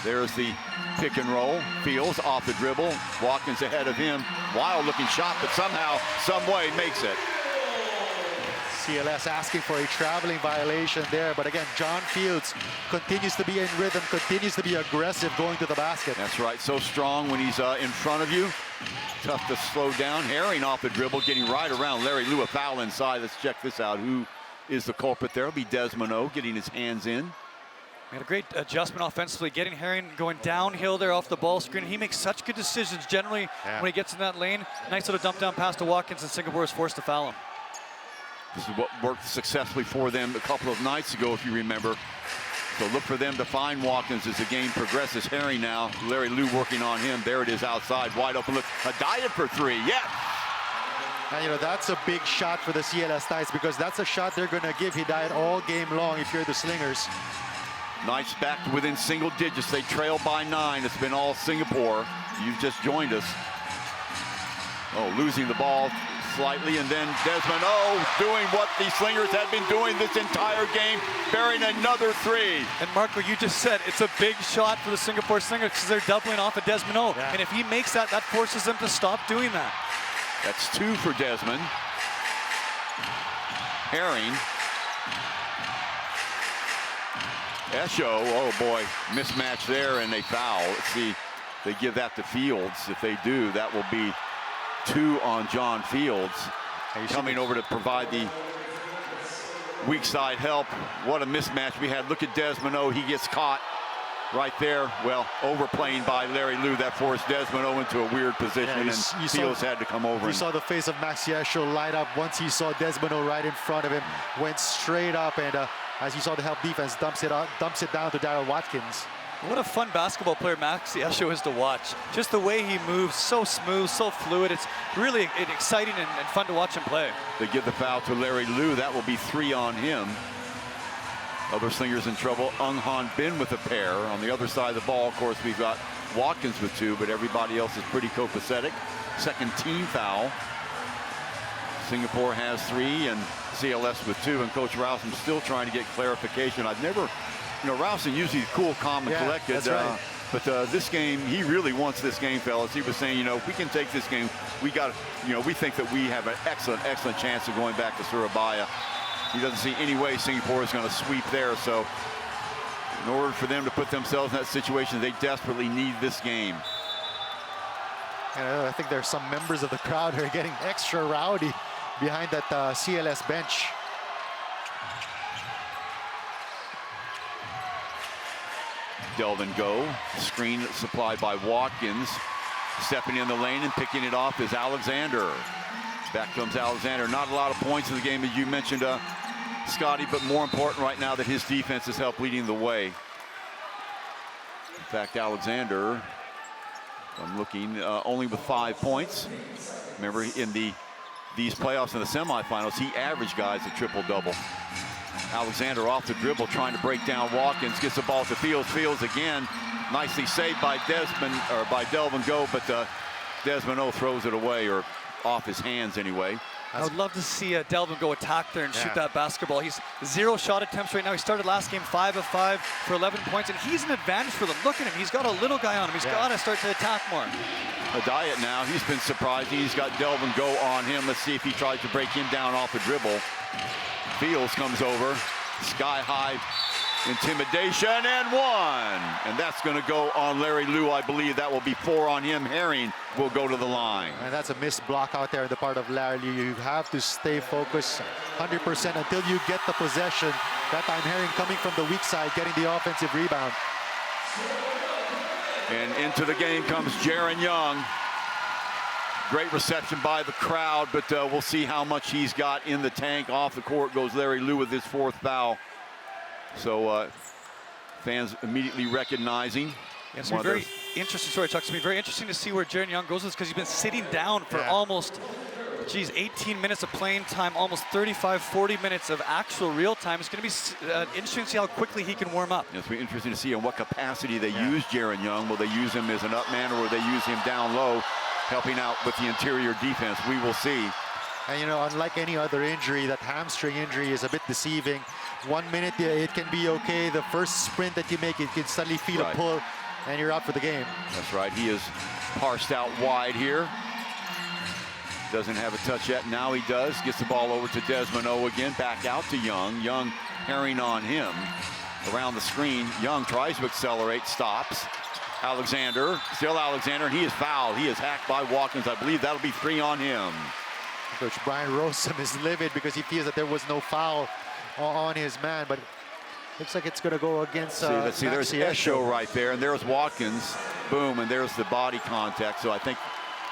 There's the pick and roll. Fields off the dribble. Watkins ahead of him. Wild looking shot, but somehow, some way makes it. CLS asking for a traveling violation there. But again, John Fields continues to be in rhythm, continues to be aggressive going to the basket. That's right. So strong when he's in front of you. Tough to slow down. Herring off the dribble, getting right around Larry Liu. A foul inside. Let's check this out. Who is the culprit there? It'll be Desmond O getting his hands in. Made a great adjustment offensively, getting Herring going downhill there off the ball screen. He makes such good decisions generally when he gets in that lane. Nice little dump down pass to Watkins, and Singapore is forced to foul him. This is what worked successfully for them a couple of nights ago, if you remember. So look for them to find Watkins as the game progresses. Herring now, Larry Liu working on him. There it is outside, wide open look. Hidayat for 3, yes! And you know, that's a big shot for the CLS Knights, because that's a shot they're gonna give Hidayat all game long if you're the Slingers. Knights back to within single digits. They trail by 9. It's been all Singapore. You've just joined us. Oh, losing the ball slightly, and then Desmond O doing what the Slingers had been doing this entire game, burying another 3. And Marco, you just said it's a big shot for the Singapore Slingers because they're doubling off of Desmond O. And if he makes that, that forces them to stop doing that. That's 2 for Desmond. Herring. Esho, oh boy, mismatch there, and they foul. Let's see, they give that to Fields. If they do, that will be 2 on John Fields. Coming over to provide the weak side help. What a mismatch we had. Look at Desmond O, he gets caught right there. Well, overplaying by Larry Liu. That forced Desmond O into a weird position, and Fields had to come over. You saw the face of Maxey Esho light up once he saw Desmond O right in front of him. Went straight up, and as you saw the help defense, dumps it down to Daryl Watkins. What a fun basketball player Maxey Esho is to watch. Just the way he moves, so smooth, so fluid. It's really exciting and fun to watch him play. They give the foul to Larry Liu. That will be 3 on him. Other Slingers in trouble. Han Bin with a pair. On the other side of the ball, of course, we've got Watkins with 2, but everybody else is pretty copacetic. Second team foul. Singapore has 3, and CLS with 2, and Coach Ralston's still trying to get clarification. I've never, you know, Ralston usually cool, calm, and collected. That's right. But this game, he really wants this game, fellas. He was saying, you know, if we can take this game, we got, you know, we think that we have an excellent chance of going back to Surabaya. He doesn't see any way Singapore is going to sweep there. So in order for them to put themselves in that situation, they desperately need this game. And I think there's some members of the crowd who are getting extra rowdy behind that CLS bench. Delvin go. Screen supplied by Watkins. Stepping in the lane and picking it off is Alexander. Back comes Alexander. Not a lot of points in the game, as you mentioned. Scotty, but more important right now that his defense has helped leading the way. In fact, Alexander, I'm looking, only with 5 points. Remember, in these playoffs in the semifinals, he averaged guys a triple-double. Alexander off the dribble, trying to break down Watkins, gets the ball to Fields. Fields again, nicely saved by Delvin Go, but Desmond O throws it away, or off his hands anyway. I would love to see Delvin go attack there and shoot that basketball. He's 0 shot attempts right now. He started last game 5 of 5 for 11 points, and he's an advantage for them. Look at him. He's got a little guy on him. He's got to start to attack more. Diet now, he's been surprising. He's got Delvin Go on him. Let's see if he tries to break him down off the dribble. Fields comes over, sky high intimidation, and 1. And that's going to go on Larry Liu. I believe that will be 4 on him. Herring will go to the line. And that's a missed block out there on the part of Larry Liu. You have to stay focused 100% until you get the possession. That time Herring coming from the weak side, getting the offensive rebound. And into the game comes Jaron Young. Great reception by the crowd, but we'll see how much he's got in the tank. Off the court goes Larry Liu with his 4th foul. So fans immediately recognizing. Yes, yeah, very interesting. Sorry, Chuck. It's going to be very interesting to see where Jaron Young goes, because he's been sitting down for almost, 18 minutes of playing time, almost 35, 40 minutes of actual real time. It's going to be interesting to see how quickly he can warm up. It's going to be interesting to see in what capacity they use Jaron Young. Will they use him as an up man, or will they use him down low, helping out with the interior defense? We will see. And you know, unlike any other injury, that hamstring injury is a bit deceiving. 1 minute it can be okay. The first sprint that you make, it can suddenly feel a pull, and you're out for the game. That's right. He is parsed out wide here. Doesn't have a touch yet. Now he does. Gets the ball over to Desmond O again. Back out to Young. Young Herring on him. Around the screen. Young tries to accelerate. Stops. Alexander. Still Alexander. And he is fouled. He is hacked by Watkins. I believe that'll be 3 on him. Coach Brian Rosem is livid because he feels that there was no foul on his man, but looks like it's going to go against let's see, there's Esho right there, and there's Watkins. Boom, and there's the body contact. So I think,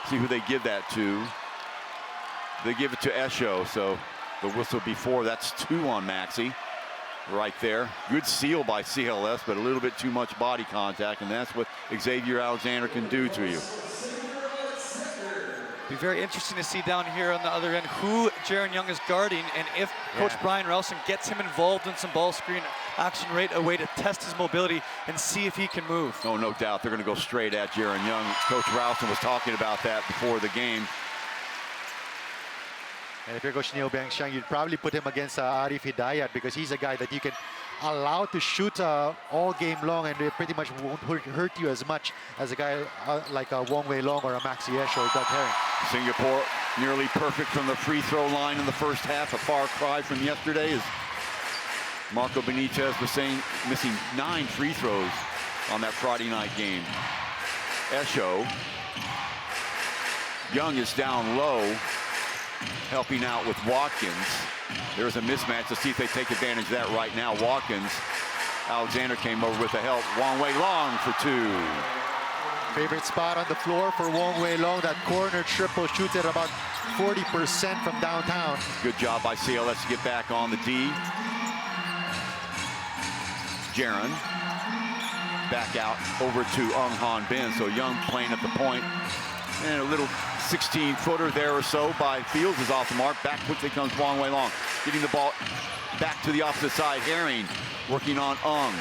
see who they give that to. They give it to Esho, so the whistle before, that's 2 on Maxey. Right there. Good seal by CLS, but a little bit too much body contact, and that's what Xavier Alexander can do to you. Be very interesting to see down here on the other end who Jaron Young is guarding, and if Coach Brian Rowson gets him involved in some ball screen action right away to test his mobility and see if he can move. Oh, no doubt. They're going to go straight at Jaron Young. Coach Rowson was talking about that before the game. And if you're Coach Neil Bangshang, you'd probably put him against Arif Hidayat, because he's a guy that you can allow to shoot all game long, and it pretty much won't hurt you as much as a guy like Wong Wei Long or a Maxi Esh or Doug Herring. Singapore nearly perfect from the free throw line in the first half. A far cry from yesterday, as Marco Benitez was saying, missing 9 free throws on that Friday night game. Esho. Young is down low, helping out with Watkins. There's a mismatch. Let's see if they take advantage of that right now. Watkins. Alexander came over with the help. Wong Wei Long for 2. Favorite spot on the floor for Wong Wei Long. That corner triple, shoots at about 40% from downtown. Good job by CLS to get back on the D. Jaron back out over to Ung Han Bin. So Young playing at the point. And a little 16-footer there or so by Fields is off the mark. Back quickly comes Wong Wei Long. Getting the ball back to the opposite side. Herring working on Ung.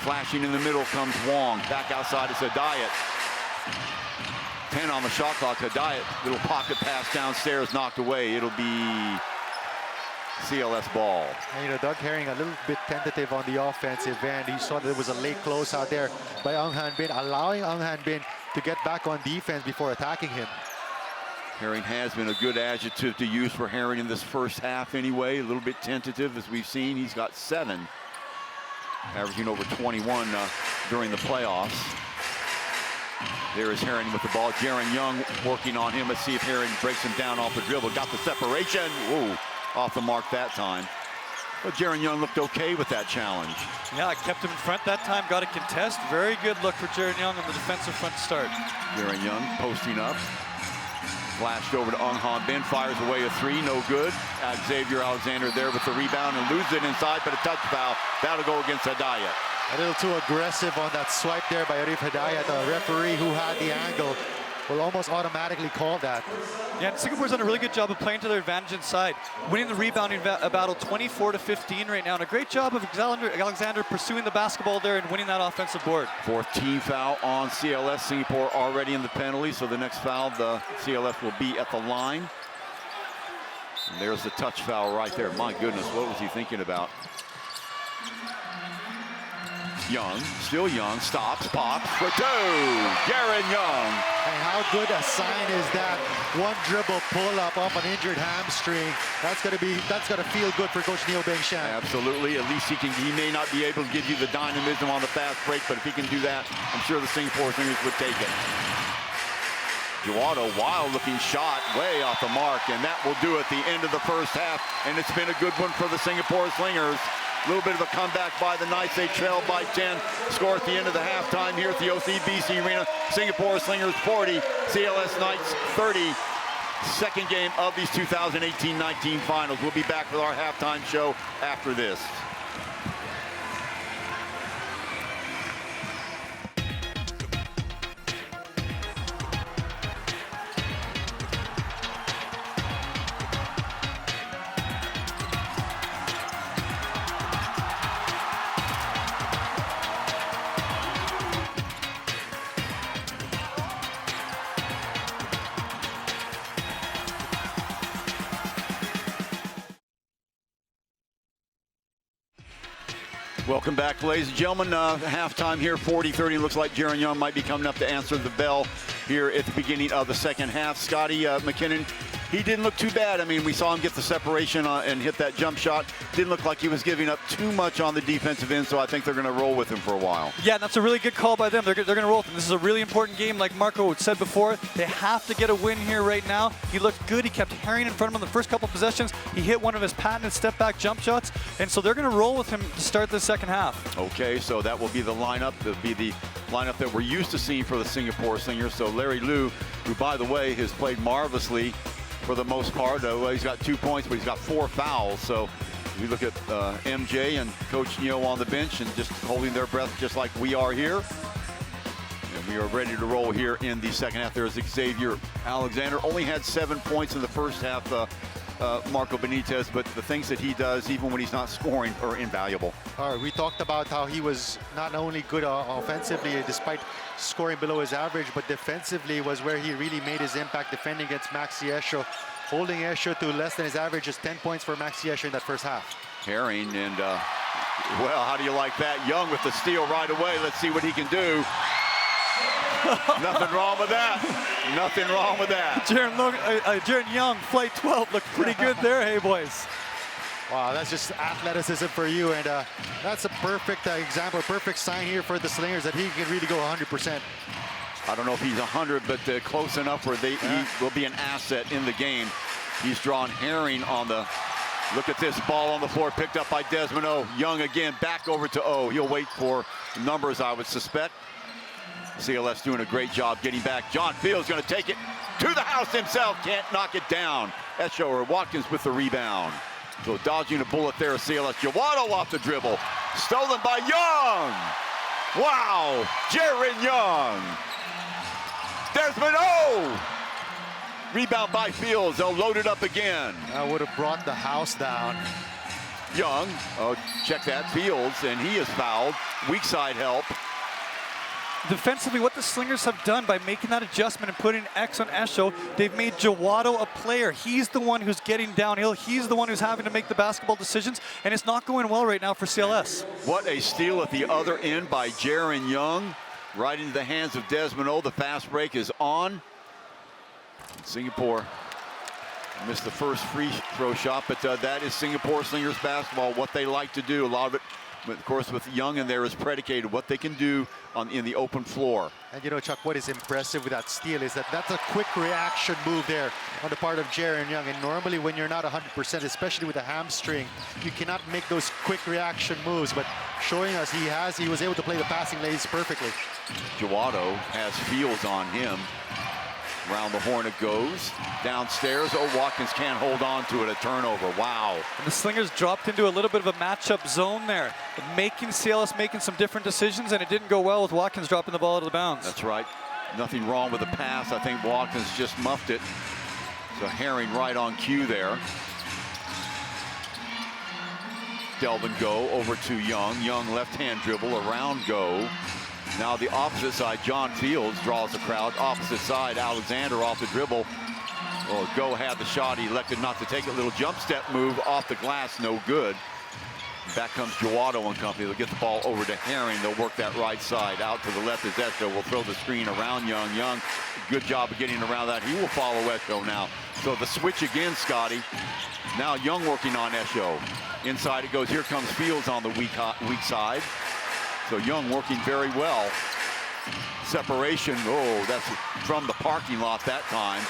Flashing in the middle comes Wong. Back outside is Hidayat. 10 on the shot clock. Hidayat, little pocket pass downstairs, knocked away. It'll be CLS ball. And, you know, Doug Herring a little bit tentative on the offensive end. He saw there was a late close out there by Ung Han Bin, allowing Ung Han Bin to get back on defense before attacking him. Herring has been a good adjective to use for Herring in this first half anyway. A little bit tentative, as we've seen. He's got 7, averaging over 21 during the playoffs. There is Herring with the ball. Jaron Young working on him. Let's see if Herring breaks him down off the dribble. Got the separation. Whoa, off the mark that time. But Jaron Young looked okay with that challenge. Yeah, I kept him in front that time. Got a contest. Very good look for Jaron Young on the defensive front start. Jaron Young posting up. Flashed over to Ung Han Bin, fires away a three, no good. Xavier Alexander there with the rebound and loses it inside, but a touch foul. That'll go against Hidayat. A little too aggressive on that swipe there by Arif Hidayat. The referee who had the angle will almost automatically call that. Yeah, and Singapore's done a really good job of playing to their advantage inside, winning the rebounding battle 24-15 right now, and a great job of Alexander pursuing the basketball there and winning that offensive board. Fourth team foul on CLS. Singapore already in the penalty, so the next foul, the CLS will be at the line. And there's the touch foul right there. My goodness, what was he thinking about? Young, still Young, stops, pops for two. Jaron Young. And how good a sign is that? One dribble pull-up off an injured hamstring. That's gonna feel good for Coach Neo Beng Shan. Absolutely. At least he may not be able to give you the dynamism on the fast break, but if he can do that, I'm sure the Singapore Slingers would take it. Jawado, wild-looking shot, way off the mark, and that will do it the end of the first half. And it's been a good one for the Singapore Slingers. A little bit of a comeback by the Knights. They trail by 10. Score at the end of the halftime here at the OCBC Arena. Singapore Slingers 40, CLS Knights 30. Second game of these 2018-19 finals. We'll be back with our halftime show after this. Welcome back, ladies and gentlemen. Halftime here, 40-30. Looks like Jaron Young might be coming up to answer the bell here at the beginning of the second half. Scotty McKinnon, he didn't look too bad. I mean, we saw him get the separation and hit that jump shot. Didn't look like he was giving up too much on the defensive end, so I think they're going to roll with him for a while. Yeah, that's a really good call by them. They're going to roll with him. This is a really important game. Like Marco said before, they have to get a win here right now. He looked good. He kept Herring in front of him the first couple possessions. He hit one of his patented step-back jump shots, and so they're going to roll with him to start the second half. Okay, so that will be the lineup. It'll be the lineup that we're used to seeing for the Singapore Slingers. So Larry Liu, who, by the way, has played marvelously for the most part. Well, he's got 2 points, but he's got 4 fouls. So we look at MJ and Coach Neo on the bench and just holding their breath just like we are here. And we are ready to roll here in the second half. There's Xavier Alexander. Only had 7 points in the first half, Marco Benitez, but the things that he does, even when he's not scoring, are invaluable. All right, we talked about how he was not only good offensively, despite scoring below his average, but defensively was where he really made his impact, defending against Maxi Esho, holding Esho to less than his average, just 10 points for Maxi Esho in that first half. Herring, and well, how do you like that? Young with the steal right away. Let's see what he can do. Nothing wrong with that. Nothing wrong with that. Jaron Young, flight 12, looked pretty good there, hey boys. Wow, that's just athleticism for you, and that's a perfect example, a perfect sign here for the Slingers that he can really go 100%. I don't know if he's 100, but close enough where he will be an asset in the game. He's drawn Herring on the, look at this ball on the floor, picked up by Desmond O. Young again, back over to O. He'll wait for numbers, I would suspect. CLS doing a great job getting back. John Fields going to take it to the house himself. Can't knock it down. Esho or Watkins with the rebound. So dodging a bullet there, CLS. Jawado off the dribble. Stolen by Young. Wow. Jaron Young. Desmond O. Rebound by Fields. They'll load it up again. That would have brought the house down. Young. Oh, check that. Fields, and he is fouled. Weak side help. Defensively, what the Slingers have done by making that adjustment and putting X on Esho, they've made Jawado a player. He's the one who's getting downhill. He's the one who's having to make the basketball decisions, and it's not going well right now for CLS. What a steal at the other end by Jaron Young. Right into the hands of Desmond O. The fast break is on. Singapore missed the first free throw shot, but that is Singapore Slingers basketball, what they like to do. A lot of it, of course, with Young in there is predicated what they can do in the open floor. And you know, Chuck, what is impressive with that steal is that that's a quick reaction move there on the part of Jaron Young. And normally when you're not 100%, especially with a hamstring, you cannot make those quick reaction moves. But showing us he was able to play the passing lanes perfectly. Jawado has Fields on him. Around the horn it goes. Downstairs, oh, Watkins can't hold on to it, a turnover, wow. And the Slingers dropped into a little bit of a matchup zone there, making CLS making some different decisions, and it didn't go well with Watkins dropping the ball out of the bounds. That's right. Nothing wrong with the pass. I think Watkins just muffed it. So Herring right on cue there. Delvin Go over to Young. Young left-hand dribble, around Go. Now the opposite side, John Fields draws the crowd. Opposite side, Alexander off the dribble. Well, Go had the shot. He elected not to take it. Little jump step move off the glass, no good. Back comes Jawado and company. They'll get the ball over to Herring. They'll work that right side. Out to the left is Esho. Will throw the screen around Young. Young, good job of getting around that. He will follow Esho now. So the switch again, Scotty. Now Young working on Esho. Inside it goes. Here comes Fields on the weak side. So Young working very well. Separation, oh, that's from the parking lot that time.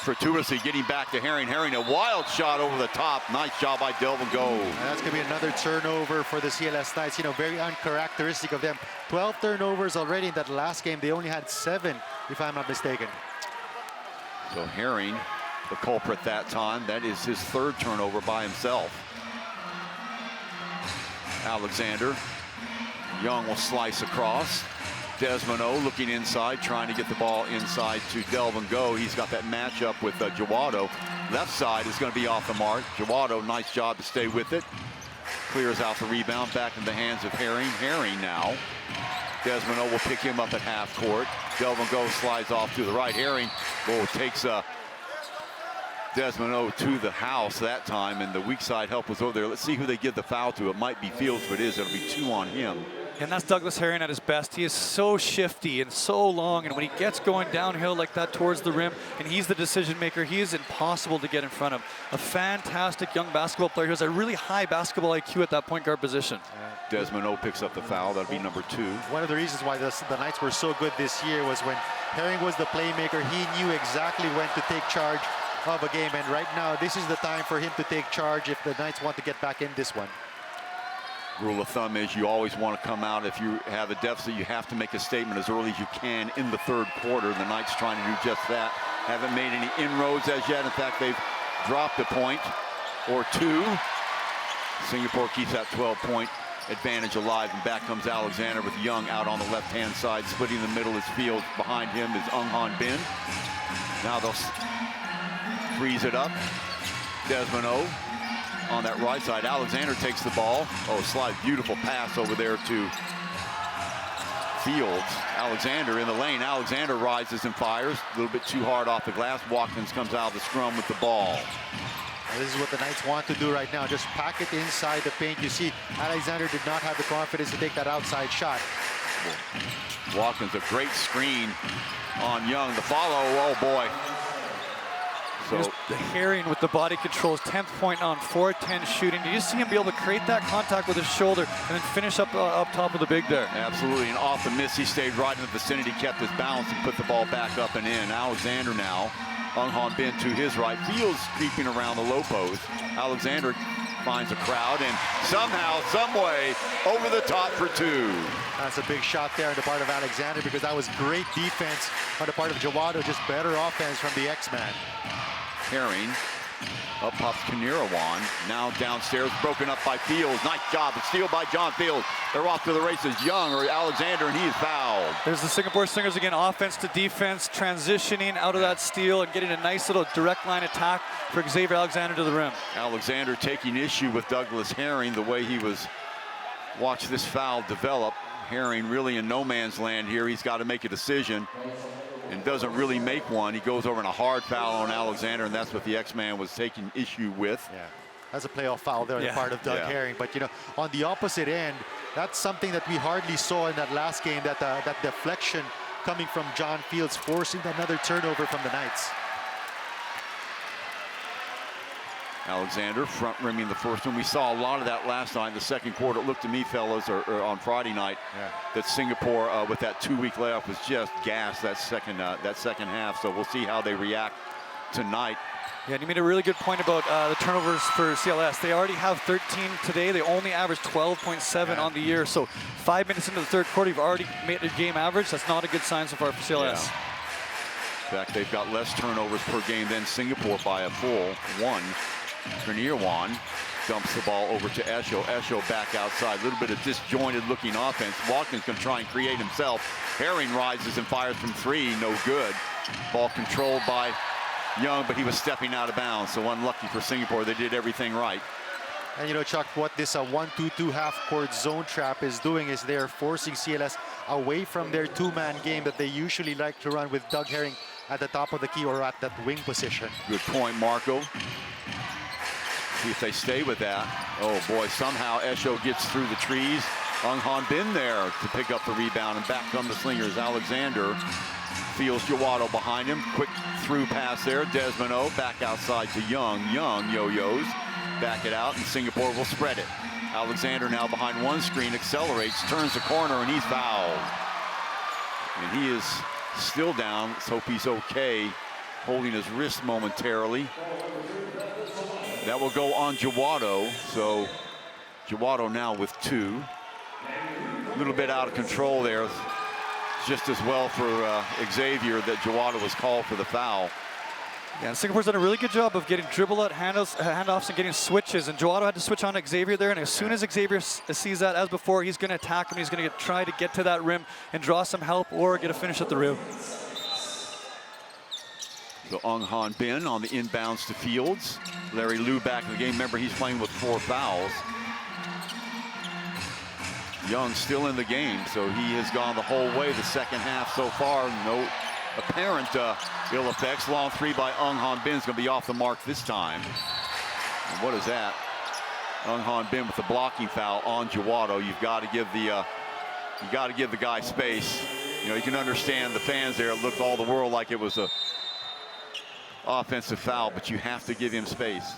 Fortuitously getting back to Herring. Herring, a wild shot over the top. Nice job by Delvin Go. And that's going to be another turnover for the CLS Knights. You know, very uncharacteristic of them. 12 turnovers already in that last game. They only had 7, if I'm not mistaken. So Herring, the culprit that time. That is his 3rd turnover by himself. Alexander. Young will slice across. Desmond O looking inside, trying to get the ball inside to Delvin Go. He's got that matchup with Jawado. Left side is going to be off the mark. Jawado, nice job to stay with it. Clears out the rebound, back in the hands of Herring. Herring now. Desmond O will pick him up at half court. Delvin Go slides off to the right. Herring, takes Desmond O to the house that time, and the weak side help was over there. Let's see who they give the foul to. It might be Fields, but it'll be 2 on him. And that's Douglas Herring at his best. He is so shifty and so long, and when he gets going downhill like that towards the rim, and he's the decision maker, he is impossible to get in front of. A fantastic young basketball player who has a really high basketball IQ at that point guard position. Desmond O picks up the foul. That'll be number 2. One of the reasons why the Knights were so good this year was when Herring was the playmaker. He knew exactly when to take charge of a game, and right now this is the time for him to take charge if the Knights want to get back in this one. Rule of thumb is you always want to come out. If you have a deficit, you have to make a statement as early as you can in the 3rd quarter. The Knights trying to do just that. Haven't made any inroads as yet. In fact, they've dropped a point or 2. Singapore keeps that 12-point advantage alive, and back comes Alexander with Young out on the left-hand side. Splitting the middle is Fields. Behind him is Han Bin. Now they'll freeze it up. Desmond O on that right side. Alexander takes the ball. Oh, slide, beautiful pass over there to Fields. Alexander in the lane. Alexander rises and fires. A little bit too hard off the glass. Watkins comes out of the scrum with the ball. Now, this is what the Knights want to do right now. Just pack it inside the paint. You see, Alexander did not have the confidence to take that outside shot. Watkins, a great screen on Young. The follow, oh boy. So the Herring with the body controls, 10th point on 4-10 shooting. Did you see him be able to create that contact with his shoulder and then finish up top of the big there? Absolutely, and off the miss, he stayed right in the vicinity, kept his balance, and put the ball back up and in. Alexander now, Han Bin to his right. Fields creeping around the low post. Alexander finds a crowd, and somehow, some way, over the top for 2. That's a big shot there on the part of Alexander, because that was great defense on the part of Jawado, just better offense from the X-Man. Herring, up pops Kanirawan, now downstairs, broken up by Fields. Nice job, a steal by John Fields. They're off to the races, Young or Alexander, and he is fouled. There's the Singapore Slingers again, offense to defense, transitioning out of that steal and getting a nice little direct line attack for Xavier Alexander to the rim. Alexander taking issue with Douglas Herring, the way he was. Watch this foul develop. Herring really in no man's land here. He's got to make a decision and doesn't really make one. He goes over in a hard foul on Alexander, and that's what the X-Man was taking issue with. Yeah, that's a playoff foul there on the part of Doug Herring. But, you know, on the opposite end, that's something that we hardly saw in that last game, that deflection coming from John Fields, forcing another turnover from the Knights. Alexander front rimming the first one. We saw a lot of that last night in the 2nd quarter. It looked to me, fellas, or on Friday night, that Singapore with that 2-week layoff was just gassed that second half. So we'll see how they react tonight. Yeah, and you made a really good point about the turnovers for CLS. They already have 13 today. They only averaged 12.7 on the year. So 5 minutes into the 3rd quarter, you've already made a game average. That's not a good sign so far for CLS. In fact, they've got less turnovers per game than Singapore by a full one. Trinirwan dumps the ball over to Esho. Esho back outside. A little bit of disjointed looking offense. Watkins can try and create himself. Herring rises and fires from three. No good. Ball controlled by Young, but he was stepping out of bounds. So unlucky for Singapore. They did everything right. And you know, Chuck, what this 1-2-2 half-court zone trap is doing is they're forcing CLS away from their two-man game that they usually like to run with Doug Herring at the top of the key or at that wing position. Good point, Marco. See if they stay with that. Oh boy, somehow Esho gets through the trees. Ung Han Bin there to pick up the rebound, and back come the Slingers. Alexander feels Jawado behind him. Quick through pass there. Desmond O back outside to Young. Young yo-yos. Back it out, and Singapore will spread it. Alexander now behind one screen, accelerates, turns the corner, and he's fouled. And he is still down. Let's hope he's okay, holding his wrist momentarily. That will go on Jawado. So Jawado now with two. A little bit out of control there. Just as well for Xavier that Jawado was called for the foul. Yeah, and Singapore's done a really good job of getting dribble out handoffs and getting switches. And Jawado had to switch on to Xavier there. And as soon as Xavier sees that, as before, he's going to attack him. He's going to try to get to that rim and draw some help or get a finish at the rim. So Ung Han Bin on the inbounds to Fields. Larry Liu back in the game. Remember, he's playing with 4 fouls. Young still in the game, so he has gone the whole way the second half so far. No apparent ill effects. Long three by Ung Han Bin is going to be off the mark this time. And what is that? Ung Han Bin with the blocking foul on Jawado. You've got to give the guy space. You know, you can understand the fans there. It looked all the world like it was a offensive foul, but you have to give him space.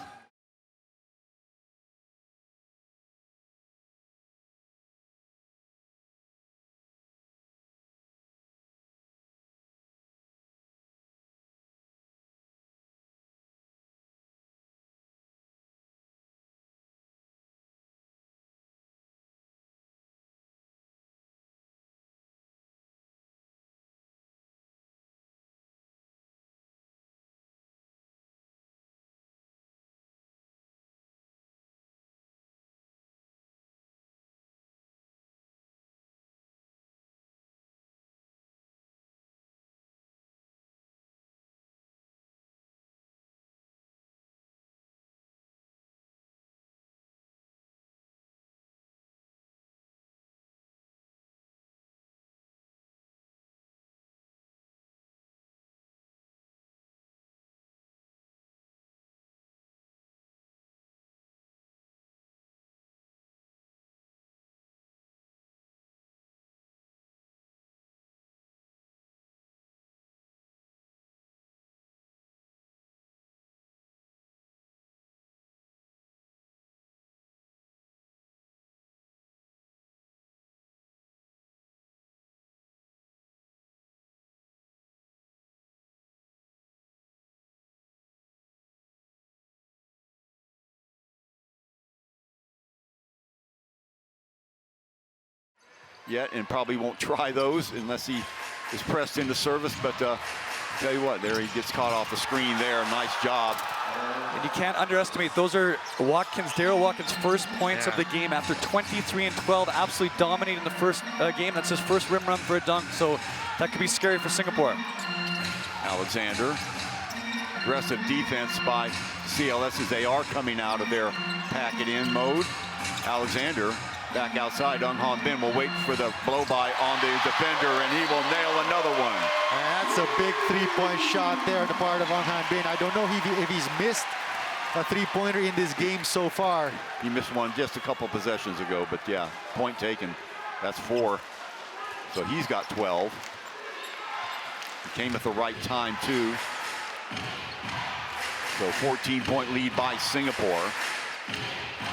Yet, and probably won't try those unless he is pressed into service. But tell you what, there he gets caught off the screen there. Nice job. And you can't underestimate, those are Daryl Watkins' first points of the game after 23 and 12, absolutely dominating the first game. That's his first rim run for a dunk, so that could be scary for Singapore. Alexander, aggressive defense by CLS as they are coming out of their pack-it-in mode. Alexander back outside. Ung Han Bin will wait for the blow-by on the defender, and he will nail another one. And that's a big three-point shot there on the part of Ung Han Bin. I don't know if he's missed a three-pointer in this game so far. He missed one just a couple possessions ago, but yeah, point taken. That's 4. So he's got 12. He came at the right time, too. So 14-point lead by Singapore.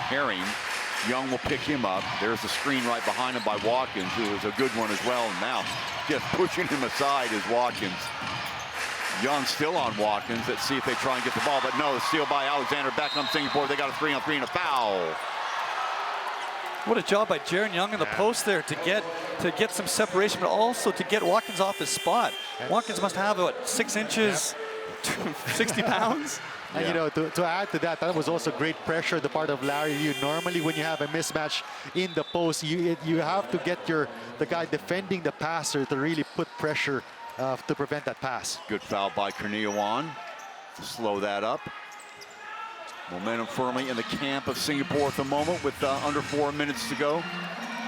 Herring. Young will pick him up. There's the screen right behind him by Watkins, who is a good one as well. And now just pushing him aside is Watkins. Young still on Watkins. Let's see if they try and get the ball. But no, the steal by Alexander. Back on Singapore. They got a 3-on-3 and a foul. What a job by Jaron Young in the post there to get some separation, but also to get Watkins off his spot. Watkins must have, what, 6 inches, 60 pounds? And you know, to add to that, that was also great pressure on the part of Larry Liu. Normally, when you have a mismatch in the post, you have to get the guy defending the passer to really put pressure to prevent that pass. Good foul by Corneliuan to slow that up. Momentum firmly in the camp of Singapore at the moment with under 4 minutes to go.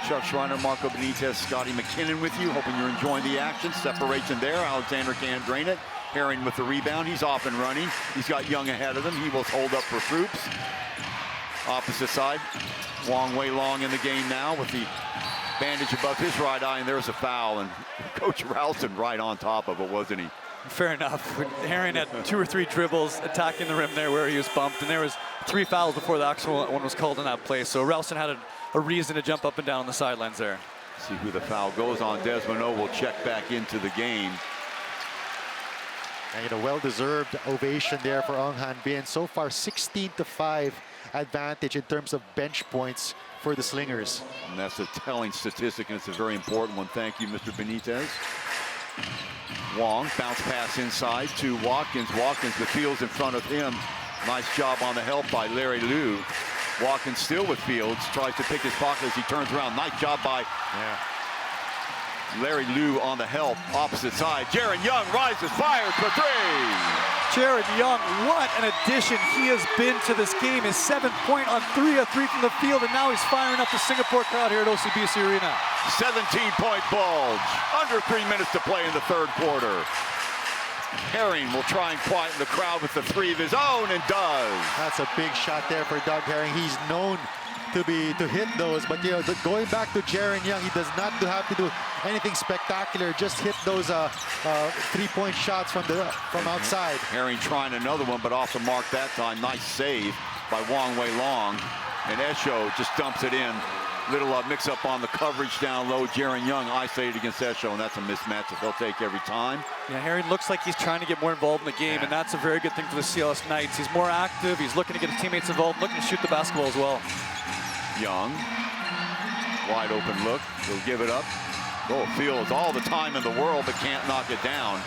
Chuck Schreiner, Marco Benitez, Scotty McKinnon with you. Hoping you're enjoying the action. Separation there. Alexander can't drain it. Herring with the rebound. He's off and running. He's got Young ahead of him. He will hold up for Froops. Opposite side. Wong Wei Long in the game now with the bandage above his right eye, and there's a foul. And Coach Ralston right on top of it, wasn't he? Fair enough. Herring had 2 or 3 dribbles attacking the rim there where he was bumped, and there was 3 fouls before the actual one was called in that play. So Ralston had a reason to jump up and down on the sidelines there. See who the foul goes on. Desmond O will check back into the game. And, you know, well-deserved ovation there for Ong Han Bin. So far, 16-5 advantage in terms of bench points for the Slingers. And that's a telling statistic, and it's a very important one. Thank you, Mr. Benitez. Wong, bounce pass inside to Watkins. Watkins, the Fields in front of him. Nice job on the help by Larry Liu. Watkins still with Fields, tries to pick his pocket as he turns around. Nice job by Larry Liu on the help. Opposite side, Jaron Young rises, fires for 3. Jaron Young, what an addition he has been to this game. His 7-point on 3 of 3 from the field, and now he's firing up the Singapore crowd here at OCBC Arena. 17-point bulge. Under 3 minutes to play in the third quarter. Herring will try and quieten the crowd with the 3 of his own, and does. That's a big shot there for Doug Herring. He's known to hit those, but you know, going back to Jaron Young, he does not have to do anything spectacular. Just hit those 3-point shots from outside. Herring trying another one, but off the mark that time. Nice save by Wong Wei Long, and Esho just dumps it in. Little mix-up on the coverage down low. Jaron Young isolated against Esho, and that's a mismatch that they'll take every time. Yeah, Herring looks like he's trying to get more involved in the game, and that's a very good thing for the CLS Knights. He's more active. He's looking to get his teammates involved, looking to shoot the basketball as well. Young, wide open look. He'll give it up. Oh, Fields all the time in the world, but can't knock it down.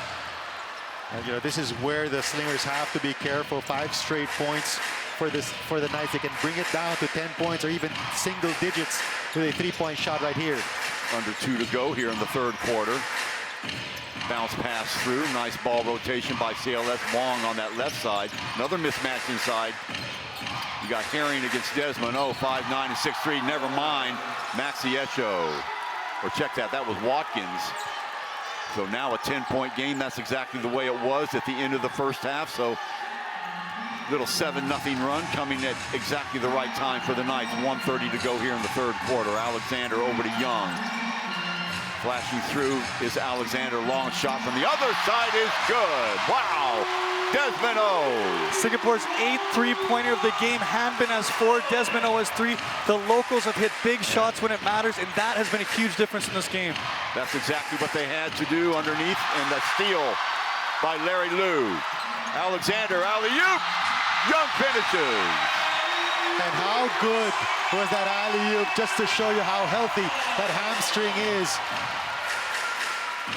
And, you know, this is where the Slingers have to be careful. 5 straight points for the Knights. They can bring it down to 10 points or even single digits with a 3-point shot right here. Under 2 to go here in the third quarter. Bounce pass through. Nice ball rotation by CLS. Wong on that left side. Another mismatch inside. You got Herring against Desmond. 5'9" and 6'3". Never mind. Maxi Esho. Or check that. That was Watkins. So now a 10-point game. That's exactly the way it was at the end of the first half. So little 7-0 run coming at exactly the right time for the Knights. 1:30 to go here in the third quarter. Alexander over to Young. Flashing through is Alexander. Long shot from the other side is good. Wow. Desmond O. Singapore's 8th 3-pointer of the game. Hanbin has 4. Desmond O has 3. The locals have hit big shots when it matters, and that has been a huge difference in this game. That's exactly what they had to do underneath, and the steal by Larry Liu. Alexander, alley-oop. Young finishes. And how good was that alley-oop, just to show you how healthy that hamstring is.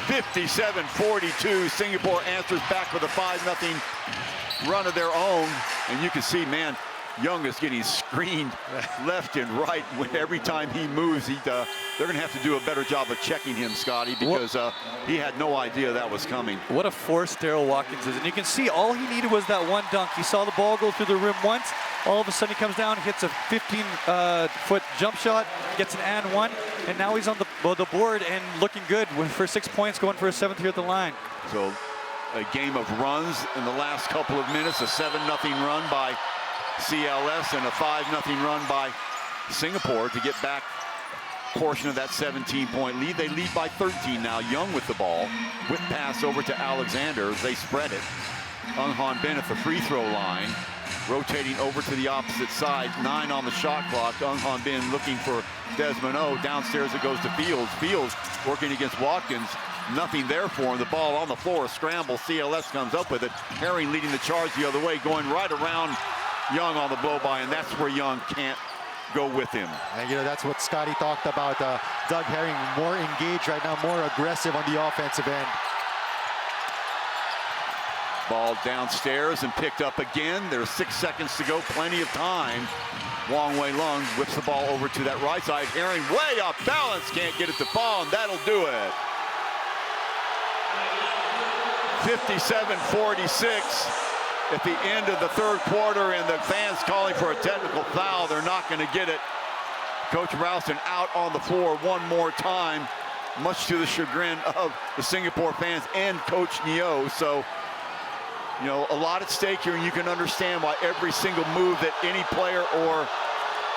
57-42. Singapore answers back with a 5-0 run of their own. And you can see, man, Young is getting screened left and right. Every time he moves, they're going to have to do a better job of checking him, Scotty, because he had no idea that was coming. What a force Daryl Watkins is. And you can see all he needed was that one dunk. He saw the ball go through the rim once. All of a sudden he comes down, hits a 15-foot jump shot, gets an and one, and now he's on the board and looking good for 6 points, going for a 7th here at the line. So a game of runs in the last couple of minutes, a 7-0 run by CLS and a 5-0 run by Singapore to get back a portion of that 17-point lead. They lead by 13 now. Young with the ball. Whip pass over to Alexander. They spread it. Ung Han Bin at the free throw line. Rotating over to the opposite side. 9 on the shot clock. Ung Han Bin looking for Desmond O. Downstairs it goes to Fields. Fields working against Watkins. Nothing there for him. The ball on the floor. A scramble. CLS comes up with it. Herring leading the charge the other way. Going right around Young on the blow by, and that's where Young can't go with him. And that's what Scotty talked about. Doug Herring more engaged right now, more aggressive on the offensive end. Ball downstairs and picked up again. There's 6 seconds to go, plenty of time. Wong Wei Lung whips the ball over to that right side. Herring way off balance, can't get it to fall, and that'll do it. 57-46 at the end of the third quarter, and the fans calling for a technical foul. They're not going to get it. Coach Ralston out on the floor one more time, much to the chagrin of the Singapore fans and Coach Neo. So, a lot at stake here, and you can understand why every single move that any player or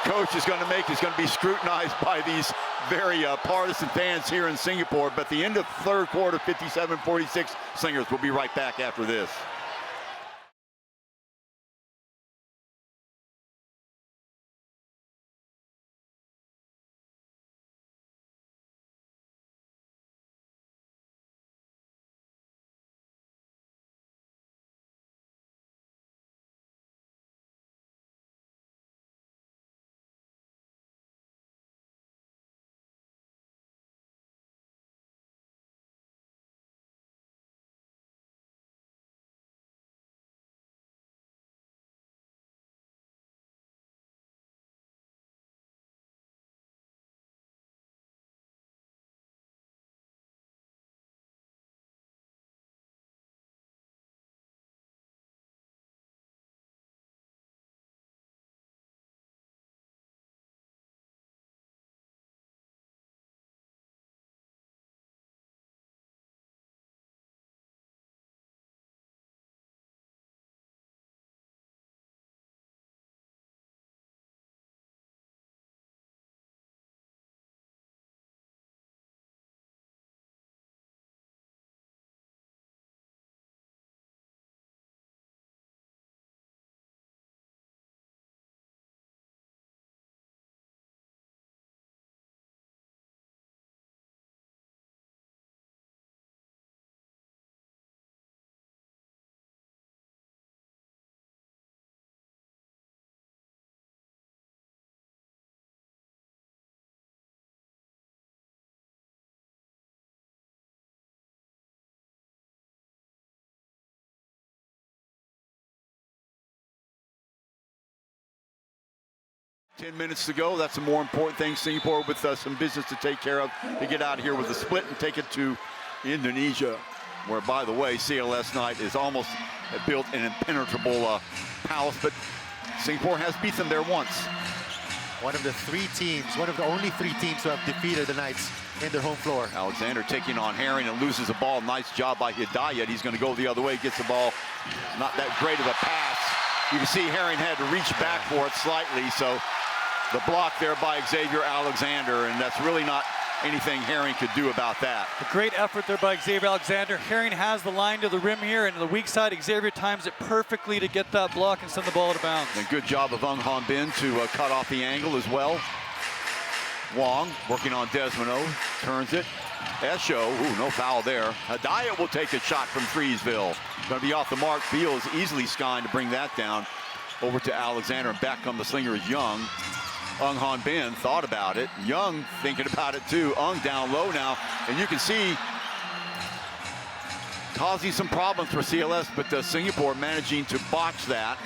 coach is going to make is going to be scrutinized by these very partisan fans here in Singapore. But the end of third quarter, 57-46, Slingers will be right back after this. Ten minutes to go. That's the more important thing. Singapore with some business to take care of to get out of here with a split and take it to Indonesia, where, by the way, CLS night is almost built an impenetrable palace, but Singapore has beat them there once. One of the only three teams who have defeated the Knights in their home floor. Alexander taking on Herring and loses the ball. Nice job by Hidayat. He's going to go the other way, gets the ball. Not that great of a pass. You can see Herring had to reach back for it slightly, so the block there by Xavier Alexander, and that's really not anything Herring could do about that. A great effort there by Xavier Alexander. Herring has the line to the rim here, and the weak side, Xavier times it perfectly to get that block and send the ball out of bounds. And good job of Ung Han Bin to cut off the angle as well. Wong working on Desmond, turns it. Esho, no foul there. Hidayat will take a shot from Freesville. Going to be off the mark. Beal is easily skying to bring that down. Over to Alexander, and back come the Slingers Young. Ung Han Bin thought about it. Young thinking about it too. Ung down low now, and you can see causing some problems for CLS, but Singapore managing to botch that.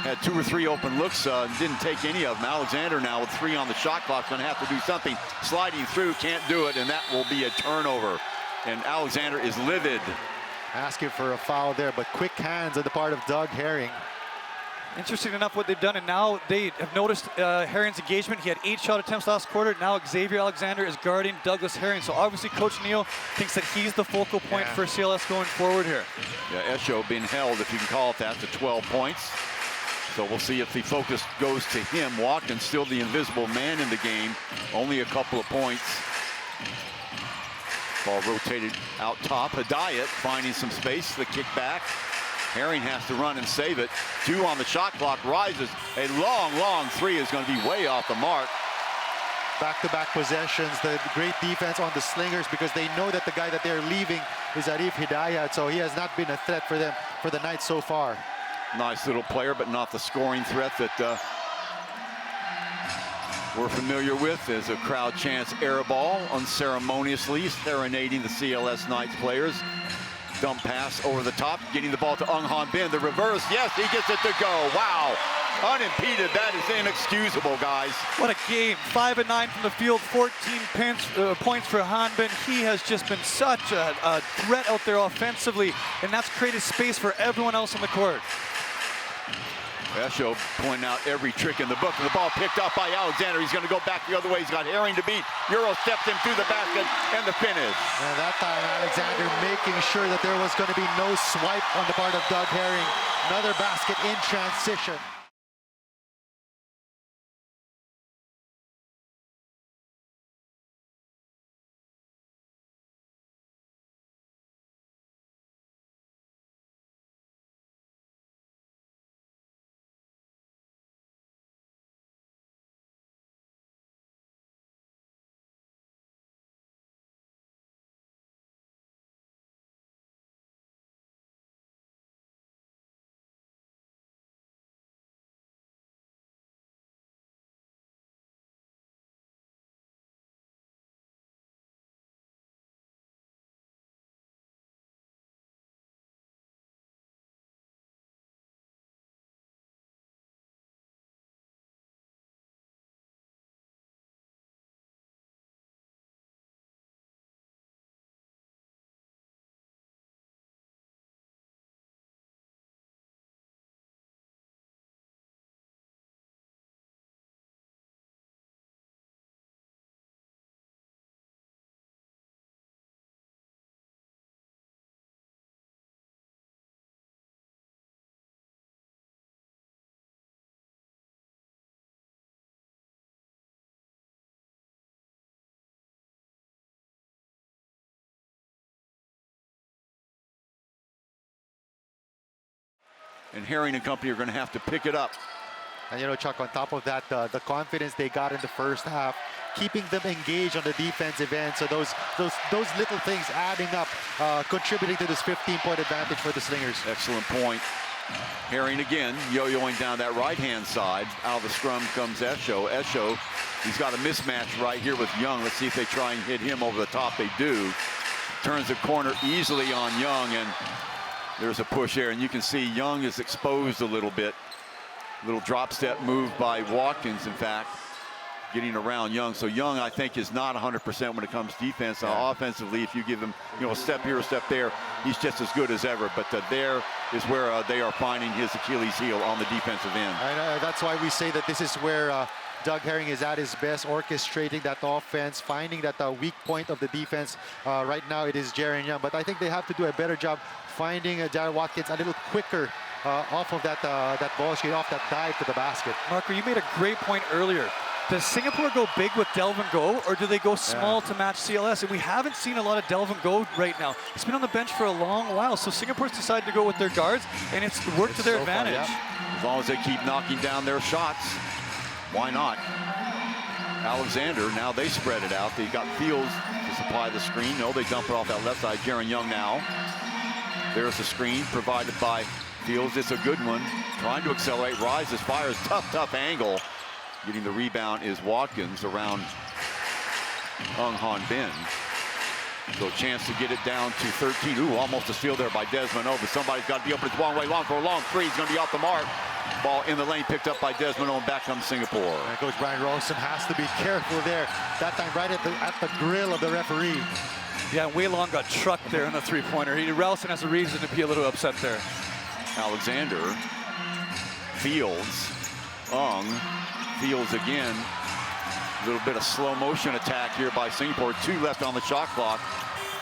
Had 2 or 3 open looks, didn't take any of them. Alexander now with 3 on the shot clock, going to have to do something. Sliding through, can't do it, and that will be a turnover. And Alexander is livid. Asking for a foul there, but quick hands on the part of Doug Herring. Interesting enough what they've done, and now they have noticed Herring's engagement. He had 8 shot attempts last quarter. Now Xavier Alexander is guarding Douglas Herring. So obviously Coach Neal thinks that he's the focal point for CLS going forward here. Yeah, Esho being held, if you can call it that, to 12 points. So we'll see if the focus goes to him. Watkins still the invisible man in the game. Only a couple of points. Ball rotated out top. Hidayat finding some space, the kick back. Herring has to run and save it. 2 on the shot clock, rises. A long 3 is going to be way off the mark. Back-to-back possessions, the great defense on the Slingers, because they know that the guy that they're leaving is Arif Hidayat, so he has not been a threat for them, for the Knights so far. Nice little player, but not the scoring threat that we're familiar with as a crowd chants air ball, unceremoniously serenading the CLS Knights players. Dump pass over the top, getting the ball to Han Bin. The reverse, yes, he gets it to go. Wow, unimpeded. That is inexcusable, guys. What a game. 5 of 9 from the field, 14 points for Han Bin. He has just been such a threat out there offensively, and that's created space for everyone else on the court. Esho pointing out every trick in the book, and the ball picked up by Alexander. He's going to go back the other way. He's got Herring to beat. Euro stepped him through the basket, and the finish. And that time, Alexander making sure that there was going to be no swipe on the part of Doug Herring. Another basket in transition. And Herring and company are going to have to pick it up. And, you know, Chuck, on top of that, the confidence they got in the first half, keeping them engaged on the defensive end. So those little things adding up, contributing to this 15-point advantage for the Slingers. Excellent point. Herring again, yo-yoing down that right-hand side. Out of the scrum comes Esho. Esho, he's got a mismatch right here with Young. Let's see if they try and hit him over the top. They do. Turns the corner easily on Young, and there's a push there, and you can see Young is exposed a little bit. Little drop step move by Watkins, in fact, getting around Young. So Young, I think, is not 100% when it comes to defense. Offensively, if you give him, you know, a step here, a step there, he's just as good as ever. But there is where they are finding his Achilles heel on the defensive end. I know, that's why we say that this is where Doug Herring is at his best, orchestrating that offense, finding that weak point of the defense. Right now, it is Jaren Young, but I think they have to do a better job finding Daryl Watkins a little quicker off of that ball screen, off that dive to the basket. Marco, you made a great point earlier. Does Singapore go big with Delvin Go, or do they go small to match CLS? And we haven't seen a lot of Delvin Go right now. He's been on the bench for a long while, so Singapore's decided to go with their guards, and it's worked to their advantage. As long as they keep knocking down their shots, why not? Alexander, now they spread it out. They've got Fields to supply the screen. No, they dump it off that left side. Jaren Young now. There's the screen provided by Fields. It's a good one. Trying to accelerate, rises, fires, tough angle. Getting the rebound is Watkins around Han Bin. So a chance to get it down to 13. Ooh, almost a steal there by Desmond O, but somebody's got to be open. It's long way long for a long three. He's going to be off the mark. Ball in the lane, picked up by Desmond O, and back comes Singapore. And Coach Brian Rolston has to be careful there. That time right at the grill of the referee. Yeah, Wei Long got trucked there in the three-pointer. Ralston has a reason to be a little upset there. Alexander, Fields, Fields again. A little bit of slow motion attack here by Singapore. 2 left on the shot clock.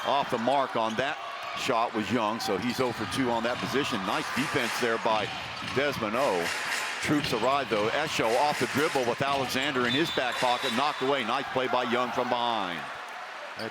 Off the mark on that shot was Young, so he's 0 for 2 on that position. Nice defense there by Desmond O. Troops arrive though. Esho off the dribble with Alexander in his back pocket, knocked away. Nice play by Young from behind.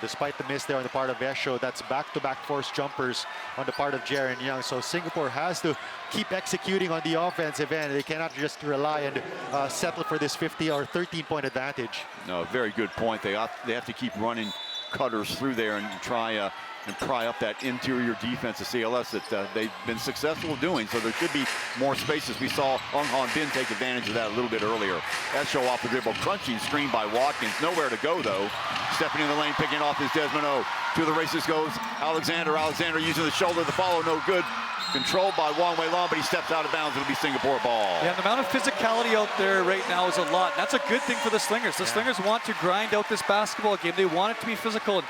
Despite the miss there on the part of Esho, that's back-to-back forced jumpers on the part of Jaren Young. So Singapore has to keep executing on the offensive end. They cannot just rely and settle for this 50 or 13-point advantage. No, very good point. They have to keep running cutters through there and try and pry up that interior defense of CLS that they've been successful doing. So there should be more spaces. We saw Han Bin take advantage of that a little bit earlier. That show off the dribble, crunching screen by Watkins. Nowhere to go though. Stepping in the lane, picking off his Desmond O. To the races goes Alexander. Alexander using the shoulder to follow, no good. Controlled by Wong Wei Long, but he steps out of bounds. It'll be Singapore ball. Yeah, the amount of physicality out there right now is a lot. That's a good thing for the Slingers. The Slingers want to grind out this basketball game. They want it to be physical.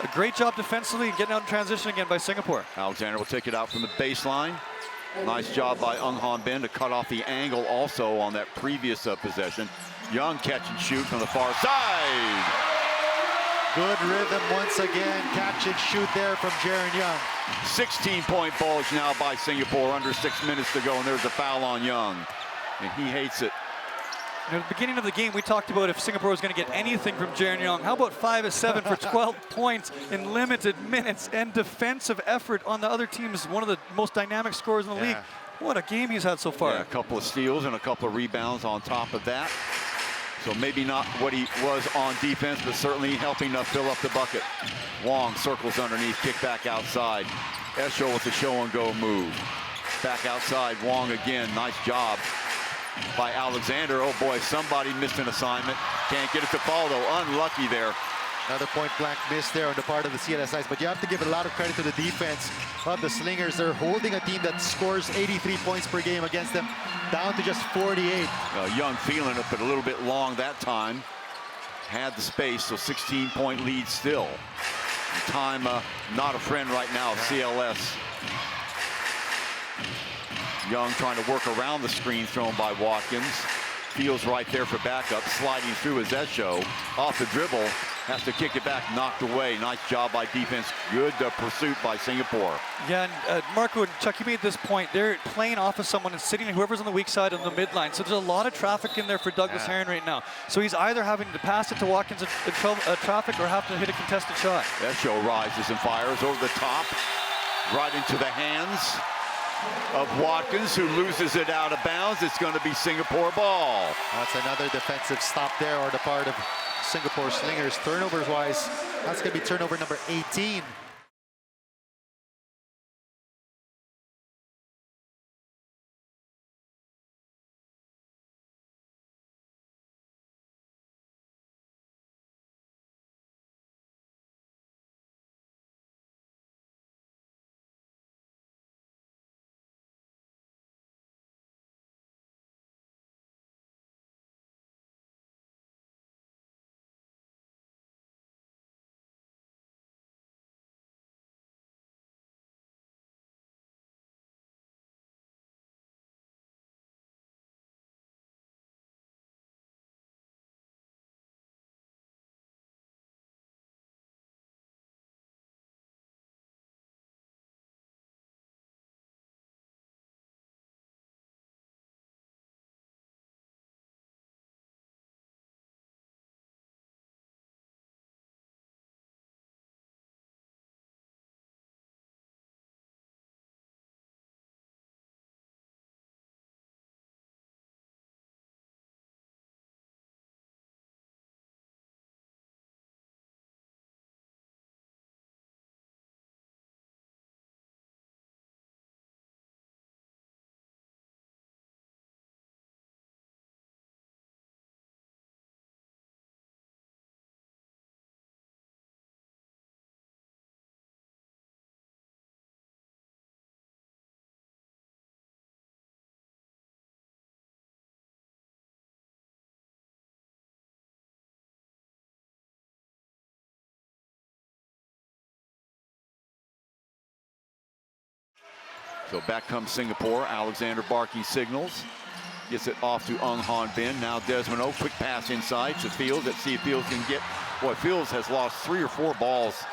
A great job defensively and getting out in transition again by Singapore. Alexander will take it out from the baseline. Nice job by Han Bin to cut off the angle also on that previous possession. Young catch and shoot from the far side. Good rhythm once again. Catch and shoot there from Jaron Young. 16-point bulge now by Singapore. Under 6 minutes to go, and there's a foul on Young. And he hates it. At the beginning of the game, we talked about if Singapore was going to get anything from Jaron Young. How about 5 of 7 for 12 points in limited minutes, and defensive effort on the other team is one of the most dynamic scorers in the league. What a game he's had so far. Yeah, a couple of steals and a couple of rebounds on top of that. So maybe not what he was on defense, but certainly helping to fill up the bucket. Wong circles underneath, kick back outside. Esho with the show and go move. Back outside, Wong again, nice job by Alexander. Oh boy, somebody missed an assignment. Can't get it to fall though, unlucky there. Another point blank miss there on the part of the CLS Knights, but you have to give a lot of credit to the defense of the Slingers. They're holding a team that scores 83 points per game against them down to just 48. Young feeling it, but a little bit long that time. Had the space, so 16-point lead still. Time not a friend right now of CLS. Young trying to work around the screen thrown by Watkins. Fields right there for backup, sliding through his Esho. Off the dribble, has to kick it back, knocked away. Nice job by defense. Good pursuit by Singapore. Yeah, and Marco and Chuck, you made this point. They're playing off of someone and sitting whoever's on the weak side on the midline. So there's a lot of traffic in there for Douglas Herron right now. So he's either having to pass it to Watkins in traffic or have to hit a contested shot. Esho rises and fires over the top, right into the hands of Watkins, who loses it out of bounds. It's going to be Singapore ball. That's another defensive stop there on the part of Singapore Slingers. Turnovers-wise, that's going to be turnover number 18. So back comes Singapore. Alexander barking signals. Gets it off to Han Bin. Now Desmond O, quick pass inside to Fields. Let's see if Fields can get. Boy, Fields has lost 3 or 4 balls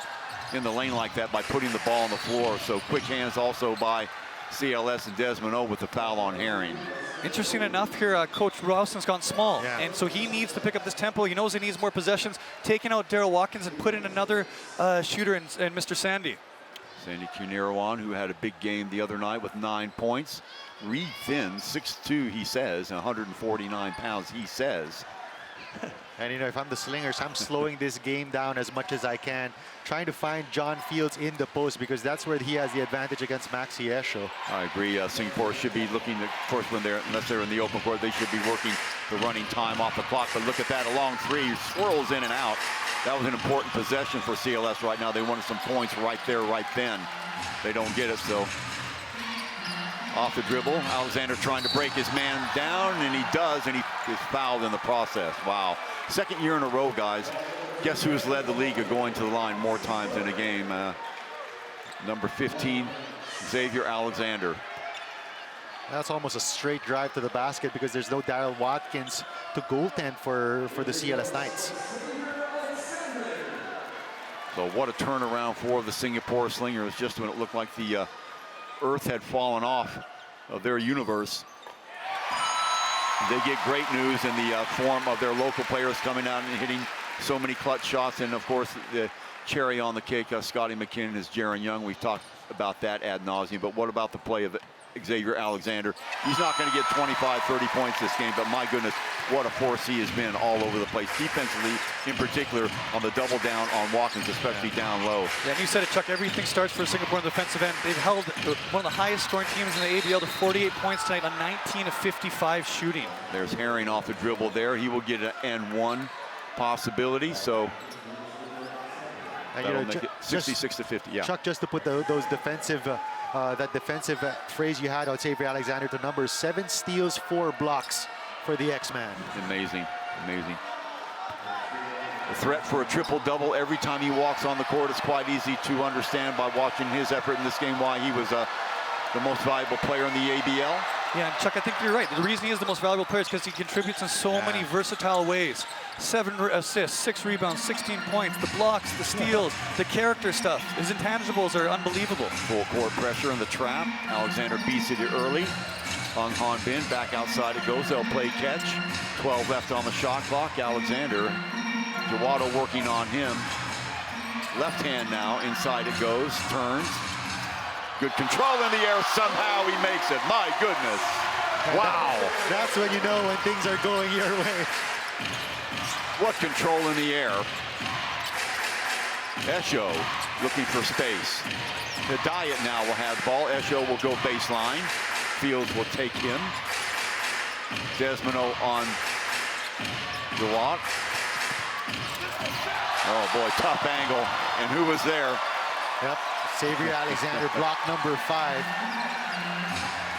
in the lane like that by putting the ball on the floor. So quick hands also by CLS and Desmond O with the foul on Herring. Interesting enough here, Coach Ralston's gone small, and so he needs to pick up this tempo. He knows he needs more possessions. Taking out Daryl Watkins and put in another shooter in Mr. Sandy. Sandy Kunirawan, who had a big game the other night with 9 points. Reed thin, 6'2", he says, 149 pounds, he says. And you know, if I'm the Slingers, I'm slowing this game down as much as I can, trying to find John Fields in the post because that's where he has the advantage against Maxi Esho. I agree. Singapore should be looking, of course, unless they're in the open court, they should be working the running time off the clock. But look at that, a long three, swirls in and out. That was an important possession for CLS right now. They wanted some points right there, right then. They don't get it, so. Off the dribble, Alexander trying to break his man down, and he does, and he is fouled in the process. Wow. Second year in a row, guys. Guess who's led the league of going to the line more times in a game? Number 15, Xavier Alexander. That's almost a straight drive to the basket because there's no Daryl Watkins to goaltend for the CLS Knights. So what a turnaround for the Singapore Slingers just when it looked like the earth had fallen off of their universe. They get great news in the form of their local players coming out and hitting so many clutch shots. And of course, the cherry on the cake, Scotty McKinnon is Jaron Young. We've talked about that ad nauseum. But what about the play of Xavier Alexander? He's not going to get 25, 30 points this game, but my goodness, what a force he has been all over the place. Defensively, in particular, on the double down on Watkins, especially down low. Yeah, and you said it, Chuck, everything starts for Singapore on the defensive end. They've held one of the highest scoring teams in the ABL to 48 points tonight on 19 of 55 shooting. There's Herring off the dribble there. He will get an N1 possibility, so And that'll make it 66 to 50, yeah. Chuck, just to put those defensive, that defensive phrase you had on Xavier Alexander to numbers, 7 steals, 4 blocks for the X-Man. Amazing, amazing. The threat for a triple-double every time he walks on the court is quite easy to understand by watching his effort in this game, why he was the most valuable player in the ABL. Yeah, and Chuck, I think you're right. The reason he is the most valuable player is because he contributes in so many versatile ways. 7 assists, 6 rebounds, 16 points, the blocks, the steals, the character stuff. His intangibles are unbelievable. Full court pressure in the trap. Alexander beats it early. Hung Han Bin, back outside it goes. They'll play catch. 12 left on the shot clock. Alexander, Jawado working on him. Left hand now, inside it goes, turns. Good control in the air, somehow he makes it. My goodness. Wow. That's when you know when things are going your way. What control in the air. Esho looking for space. The Diet now will have ball. Esho will go baseline. Fields will take him. Desmond on Jawad. Oh boy, tough angle. And who was there? Yep, Xavier Alexander, block number 5.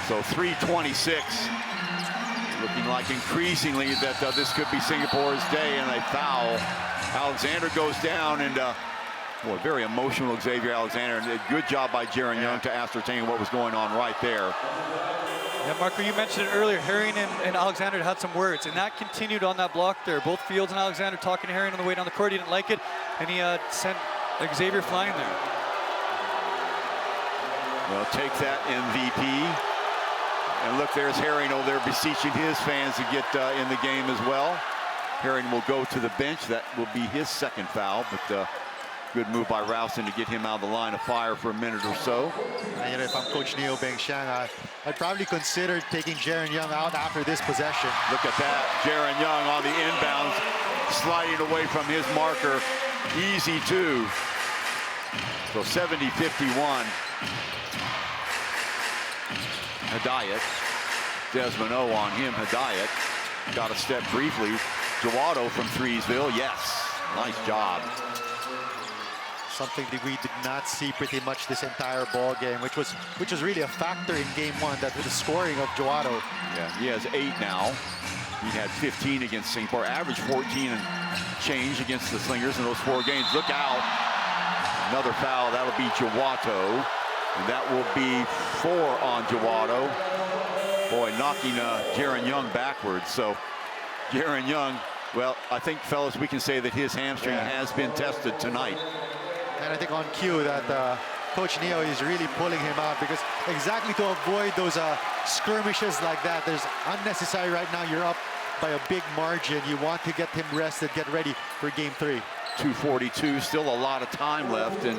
So 3:26. Looking like increasingly that this could be Singapore's day, and a foul. Alexander goes down, and boy, very emotional Xavier Alexander. And a good job by Jaron Young to ascertain what was going on right there. Yeah, Marco, you mentioned it earlier. Herring and Alexander had some words, and that continued on that block there. Both Fields and Alexander talking to Herring on the way down the court. He didn't like it, and he sent Xavier flying there. Well, take that, MVP. And look, there's Herring over there beseeching his fans to get in the game as well. Herring will go to the bench. That will be his second foul, but good move by Rowson to get him out of the line of fire for a minute or so. And you know, if I'm Coach Neo Bengshang, I'd probably consider taking Jaron Young out after this possession. Look at that, Jaron Young on the inbounds, sliding away from his marker. Easy two. So 70-51. Hedayat, Desmond O on him. Hedayat got a step briefly. Jawado from Threesville, yes, nice job. Something that we did not see pretty much this entire ball game, which was really a factor in game 1, that with the scoring of Jawado. Yeah, he has 8 now. He had 15 against Singapore, average 14 and change against the Slingers in those 4 games. Look out, another foul, that'll be Jawato. And that will be 4 on Jawado. Boy, knocking Jaron Young backwards. So Jaron Young, well, I think, fellas, we can say that his hamstring has been tested tonight. And I think on cue that Coach Neo is really pulling him out, because exactly to avoid those skirmishes like that, there's unnecessary right now. You're up by a big margin. You want to get him rested, get ready for game 3. 2:42, still a lot of time left, and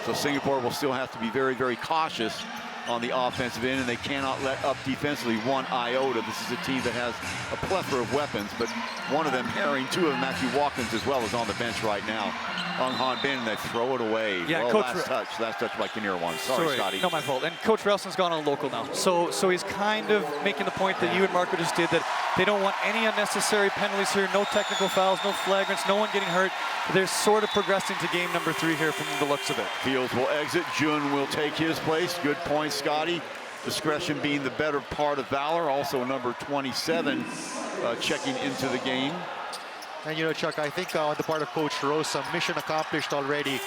so Singapore will still have to be very, very cautious on the offensive end, and they cannot let up defensively one iota. This is a team that has a plethora of weapons, but one of them, Herring, two of them, Matthew Watkins as well, is on the bench right now. Ung Han Bin, and they throw it away. Yeah, well, Coach last touch by Kinnear one. Sorry, Scotty. No, my fault. And Coach Relson's gone on local now. So he's kind of making the point that you and Marco just did, that they don't want any unnecessary penalties here, no technical fouls, no flagrants, no one getting hurt. They're sort of progressing to game number 3 here from the looks of it. Fields will exit. Jun will take his place. Good point, Scotty. Discretion being the better part of valor. Also number 27 checking into the game. And you know, Chuck, I think on the part of Coach Rosa, mission accomplished already.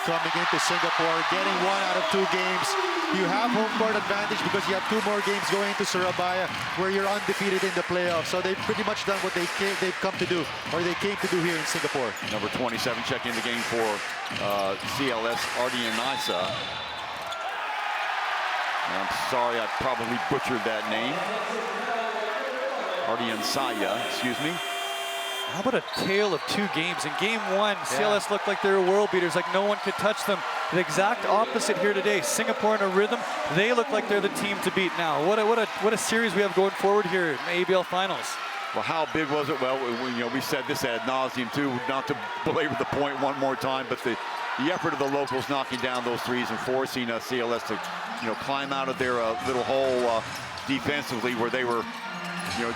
Coming into Singapore, getting 1 out of 2 games. You have home court advantage because you have 2 more games going into Surabaya where you're undefeated in the playoffs. So they've pretty much done what they've come to do, or they came to do here in Singapore. Number 27 checking the game for CLS, Ardian Nisa. I'm sorry, I probably butchered that name. Ardian Saya, excuse me. How about a tale of 2 games? In game 1, CLS looked like they were world beaters, like no one could touch them. The exact opposite here today. Singapore in a rhythm. They look like they're the team to beat now. What a series we have going forward here in the ABL Finals. Well, how big was it? Well, we said this ad nauseum too, not to belabor the point one more time, but the effort of the locals knocking down those threes and forcing CLS to climb out of their little hole defensively where they were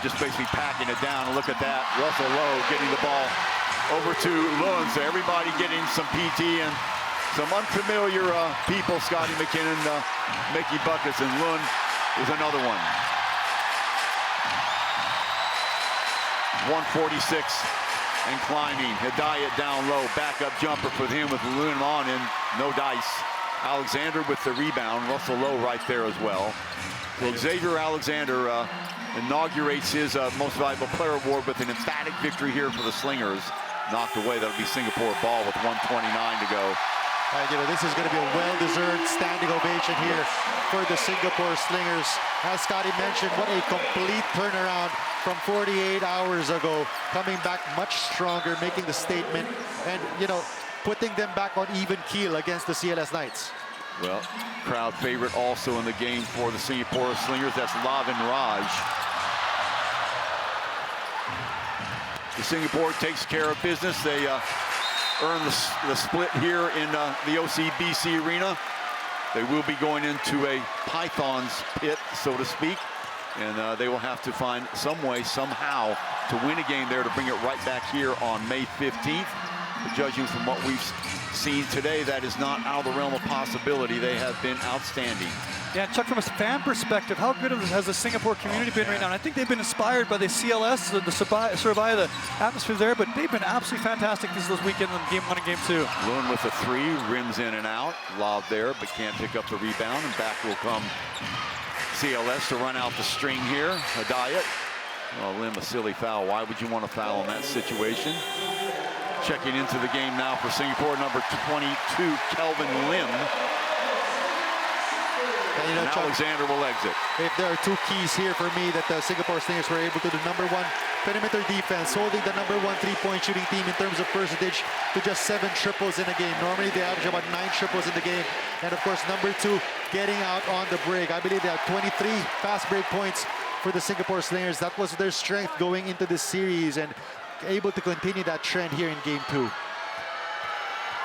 just basically packing it down. And look at that, Russell Lowe getting the ball over to Lund. So everybody getting some PT and some unfamiliar people. Scotty McKinnon, Mickey buckets, and Lund is another one. 146 and climbing. Hidayat down low, backup jumper for him with Lund on and no dice. Alexander with the rebound. Russell Lowe right there as well. So Xavier Alexander inaugurates his most valuable player award with an emphatic victory here for the Slingers. Knocked away. That'll be Singapore ball with 1:29 to go. This is going to be a well-deserved standing ovation here for the Singapore Slingers. As Scotty mentioned, what a complete turnaround from 48 hours ago. Coming back much stronger, making the statement, and putting them back on even keel against the CLS Knights. Well, crowd favorite also in the game for the Singapore Slingers. That's Lavin Raj. The Singapore takes care of business. They earn the split here in the OCBC Arena. They will be going into a Python's pit, so to speak, and they will have to find some way, somehow, to win a game there to bring it right back here on May 15th. But judging from what we've seen today, that is not out of the realm of possibility. They have been outstanding. Yeah, Chuck, from a fan perspective, how good has the Singapore community been right now? And I think they've been inspired by the CLS, the Surabaya, the atmosphere there, but they've been absolutely fantastic this weekend in game 1 and game 2. Lund with a 3, rims in and out. Lob there, but can't pick up the rebound, and back will come CLS to run out the string here. Hidayat. Oh, Lim, a silly foul. Why would you want to foul in that situation? Checking into the game now for Singapore, number 22, Kelvin Lim. And Chuck, Alexander will exit. If there are 2 keys here for me that the Singapore Slingers were able to do, number 1, perimeter defense, holding the number 1 3-point shooting team in terms of percentage to just 7 triples in a game. Normally they average about 9 triples in the game. And of course, number 2, getting out on the break. I believe they have 23 fast break points for the Singapore Slingers. That was their strength going into this series, and able to continue that trend here in game 2.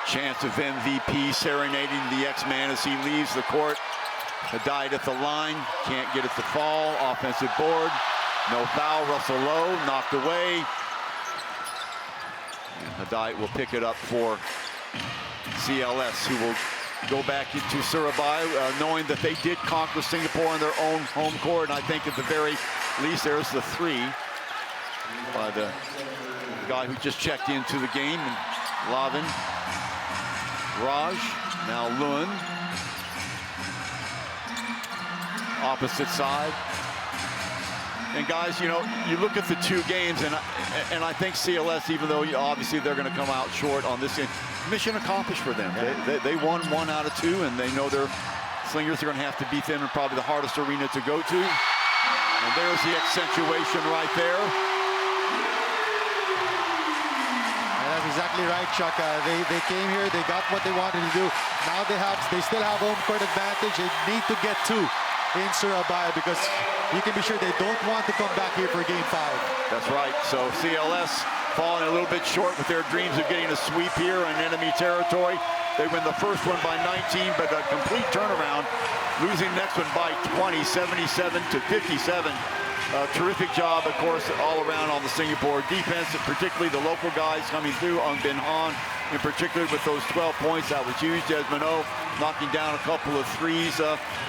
Chance of MVP serenading the X-Man as he leaves the court. Hidayat at the line, can't get it to fall. Offensive board, no foul. Russell Lowe knocked away. And Hidayat will pick it up for CLS, who will go back into Surabaya, knowing that they did conquer Singapore on their own home court. And I think at the very least, there's the 3 by the guy who just checked into the game, Lavin Raj. Now Lund. Opposite side. And guys, you look at the 2 games, and I think CLS, even though obviously they're going to come out short on this game, mission accomplished for them. Yeah. They won 1 out of 2, and they know their Slingers are going to have to beat them in probably the hardest arena to go to. And there's the accentuation right there. And that's exactly exactly right, Chuck. They came here, they got what they wanted to do. Now they still have home court advantage. They need to get two in Surabaya because you can be sure they don't want to come back here for Game 5. That's right. So CLS falling a little bit short with their dreams of getting a sweep here in enemy territory. They win the first one by 19, but a complete turnaround, losing the next one by 20, 77 to 57. Terrific job, of course, all around on the Singapore defense, and particularly the local guys coming through. Bin Han, in particular, with those 12 points. That was huge. Desmond knocking down a couple of threes.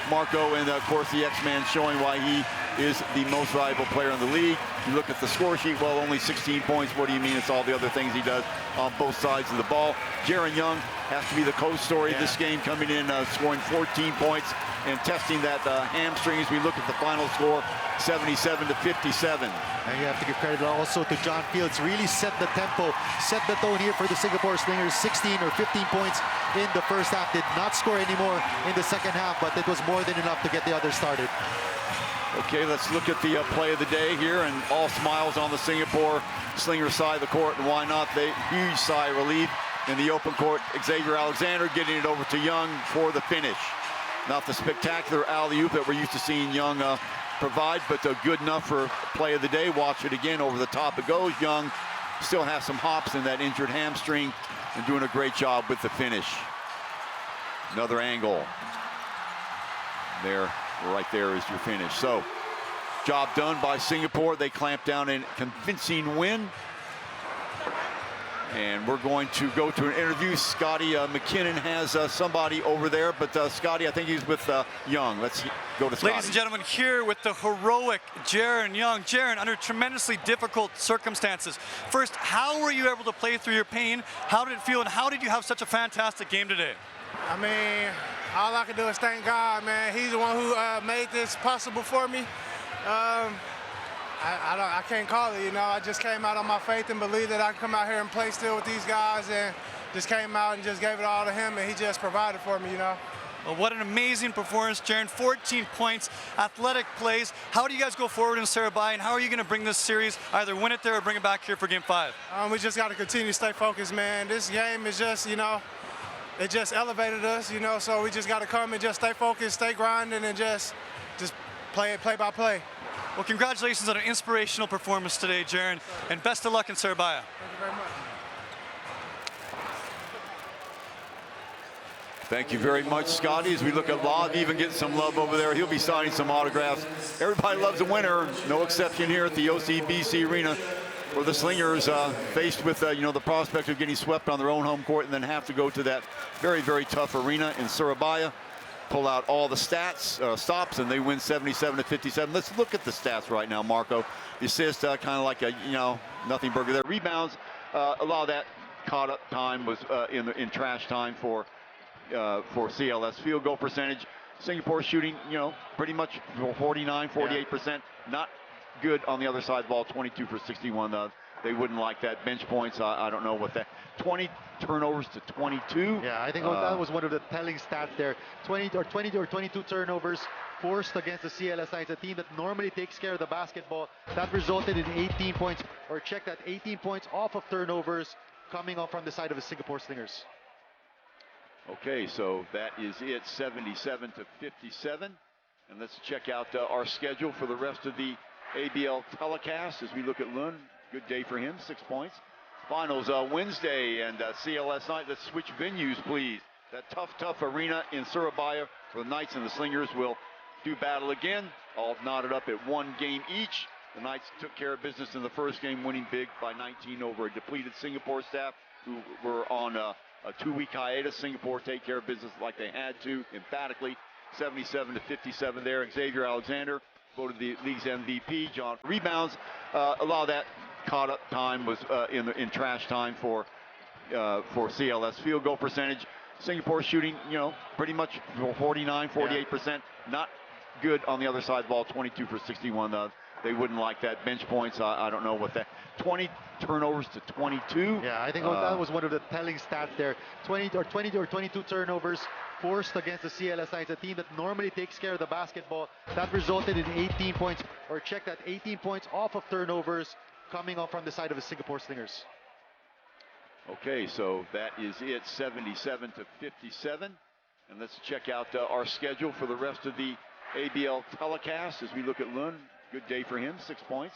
Marco, and of course, the X-Man showing why he is the most valuable player in the league. You look at the score sheet, well, only 16 points. What do you mean? It's all the other things he does on both sides of the ball. Jaron Young has to be the co-story of this game, coming in, scoring 14 points and testing that hamstring as we look at the final score, 77 to 57. And you have to give credit also to John Fields. Really set the tempo, set the tone here for the Singapore Slingers. 16 or 15 points in the first half. Did not score anymore in the second half, but it was more than enough to get the others started. Okay, let's look at the play of the day here, and all smiles on the Singapore Slingers side of the court, and why not? The huge sigh of relief in the open court. Xavier Alexander getting it over to Young for the finish. Not the spectacular alley-oop that we're used to seeing Young provide, but good enough for play of the day. Watch it again, over the top it goes. Young still has some hops in that injured hamstring and doing a great job with the finish. Another angle. There, right there is your finish. So, job done by Singapore. They clamp down in convincing win. And we're going to go to an interview. Scotty McKinnon has somebody over there, but Scotty, I think he's with Young. Let's go to Scotty. Ladies and gentlemen, here with the heroic Jaron Young. Jaron, under tremendously difficult circumstances. First, how were you able to play through your pain? How did it feel, and how did you have such a fantastic game today? I mean, all I can do is thank God, man. He's the one who made this possible for me. I can't call it, you know. I just came out on my faith and believed that I could come out here and play still with these guys, and just came out and just gave it all to him, and he just provided for me, you know. Well, what an amazing performance, Jaron. 14 points, athletic plays. How do you guys go forward in Surabaya, and how are you going to bring this series, either win it there or bring it back here for Game 5? We just got to continue to stay focused, man. This game is just, you know, it just elevated us, you know, so we just got to come and just stay focused, stay grinding, and just play it play by play. Well, congratulations on an inspirational performance today, Jaron, and best of luck in Surabaya. Thank you very much. Thank you very much, Scotty. As we look at Law, even getting some love over there. He'll be signing some autographs. Everybody loves a winner. No exception here at the OCBC Arena, where the Slingers faced with you know, the prospect of getting swept on their own home court and then have to go to that very, very tough arena in Surabaya. Pull out all the stats, stops, and they win 77 to 57. Let's look at the stats right now, Marco. The assist, kind of like a, you know, nothing burger there. Rebounds, a lot of that caught up time was in trash time for CLS. Field goal percentage, Singapore shooting, you know, pretty much 49, 48%. Not good on the other side of the ball, 22 for 61. They wouldn't like that. Bench points, I don't know what that. 20 turnovers to 22. Yeah, I think that was one of the telling stats there. 20 or 22 turnovers forced against the CLS Knights, a team that normally takes care of the basketball. That resulted in 18 points, or check that, 18 points off of turnovers coming up from the side of the Singapore Slingers. Okay, so that is it, 77 to 57. And let's check out our schedule for the rest of the ABL telecast as we look at Lund. Good day for him, 6 points. Finals Wednesday, and CLS Night. Let's switch venues, please. That tough arena in Surabaya for the Knights and the Slingers will do battle again. All knotted up at 1 game each. The Knights took care of business in the first game, winning big by 19 over a depleted Singapore staff who were on a 2-week hiatus. Singapore take care of business like they had to, emphatically. 77 to 57 there. Xavier Alexander voted the league's MVP. John rebounds. A lot of that caught up time was in trash time for CLS. Field goal percentage, Singapore shooting, you know, pretty much 49, 48%. Not good on the other side of the ball, 22 for 61. They wouldn't like that. Bench points, I don't know what that. 20 turnovers to 22. Yeah, I think that was one of the telling stats there. 20 or 22 turnovers forced against the CLS Knights, a team that normally takes care of the basketball. That resulted in 18 points, or check that, 18 points off of turnovers coming up from the side of the Singapore Slingers. Okay, so that is it, 77-57. And let's check out our schedule for the rest of the ABL telecast as we look at Lund. Good day for him, 6 points.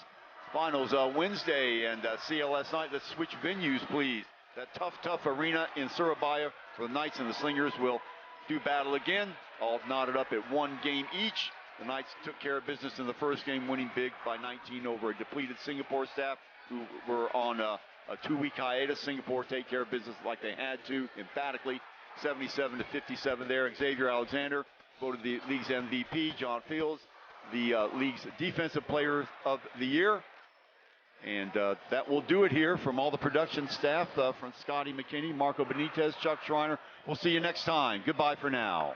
Finals Wednesday and CLS night. Let's switch venues, please. That tough arena in Surabaya for the Knights and the Slingers will do battle again. All knotted up at 1 game each. The Knights took care of business in the first game, winning big by 19 over a depleted Singapore staff who were on a 2-week hiatus. Singapore take care of business like they had to, emphatically. 77-57 there. Xavier Alexander voted the league's MVP. John Fields, the league's defensive player of the year. And that will do it here from all the production staff, from Scotty McKinney, Marco Benitez, Chuck Schreiner. We'll see you next time. Goodbye for now.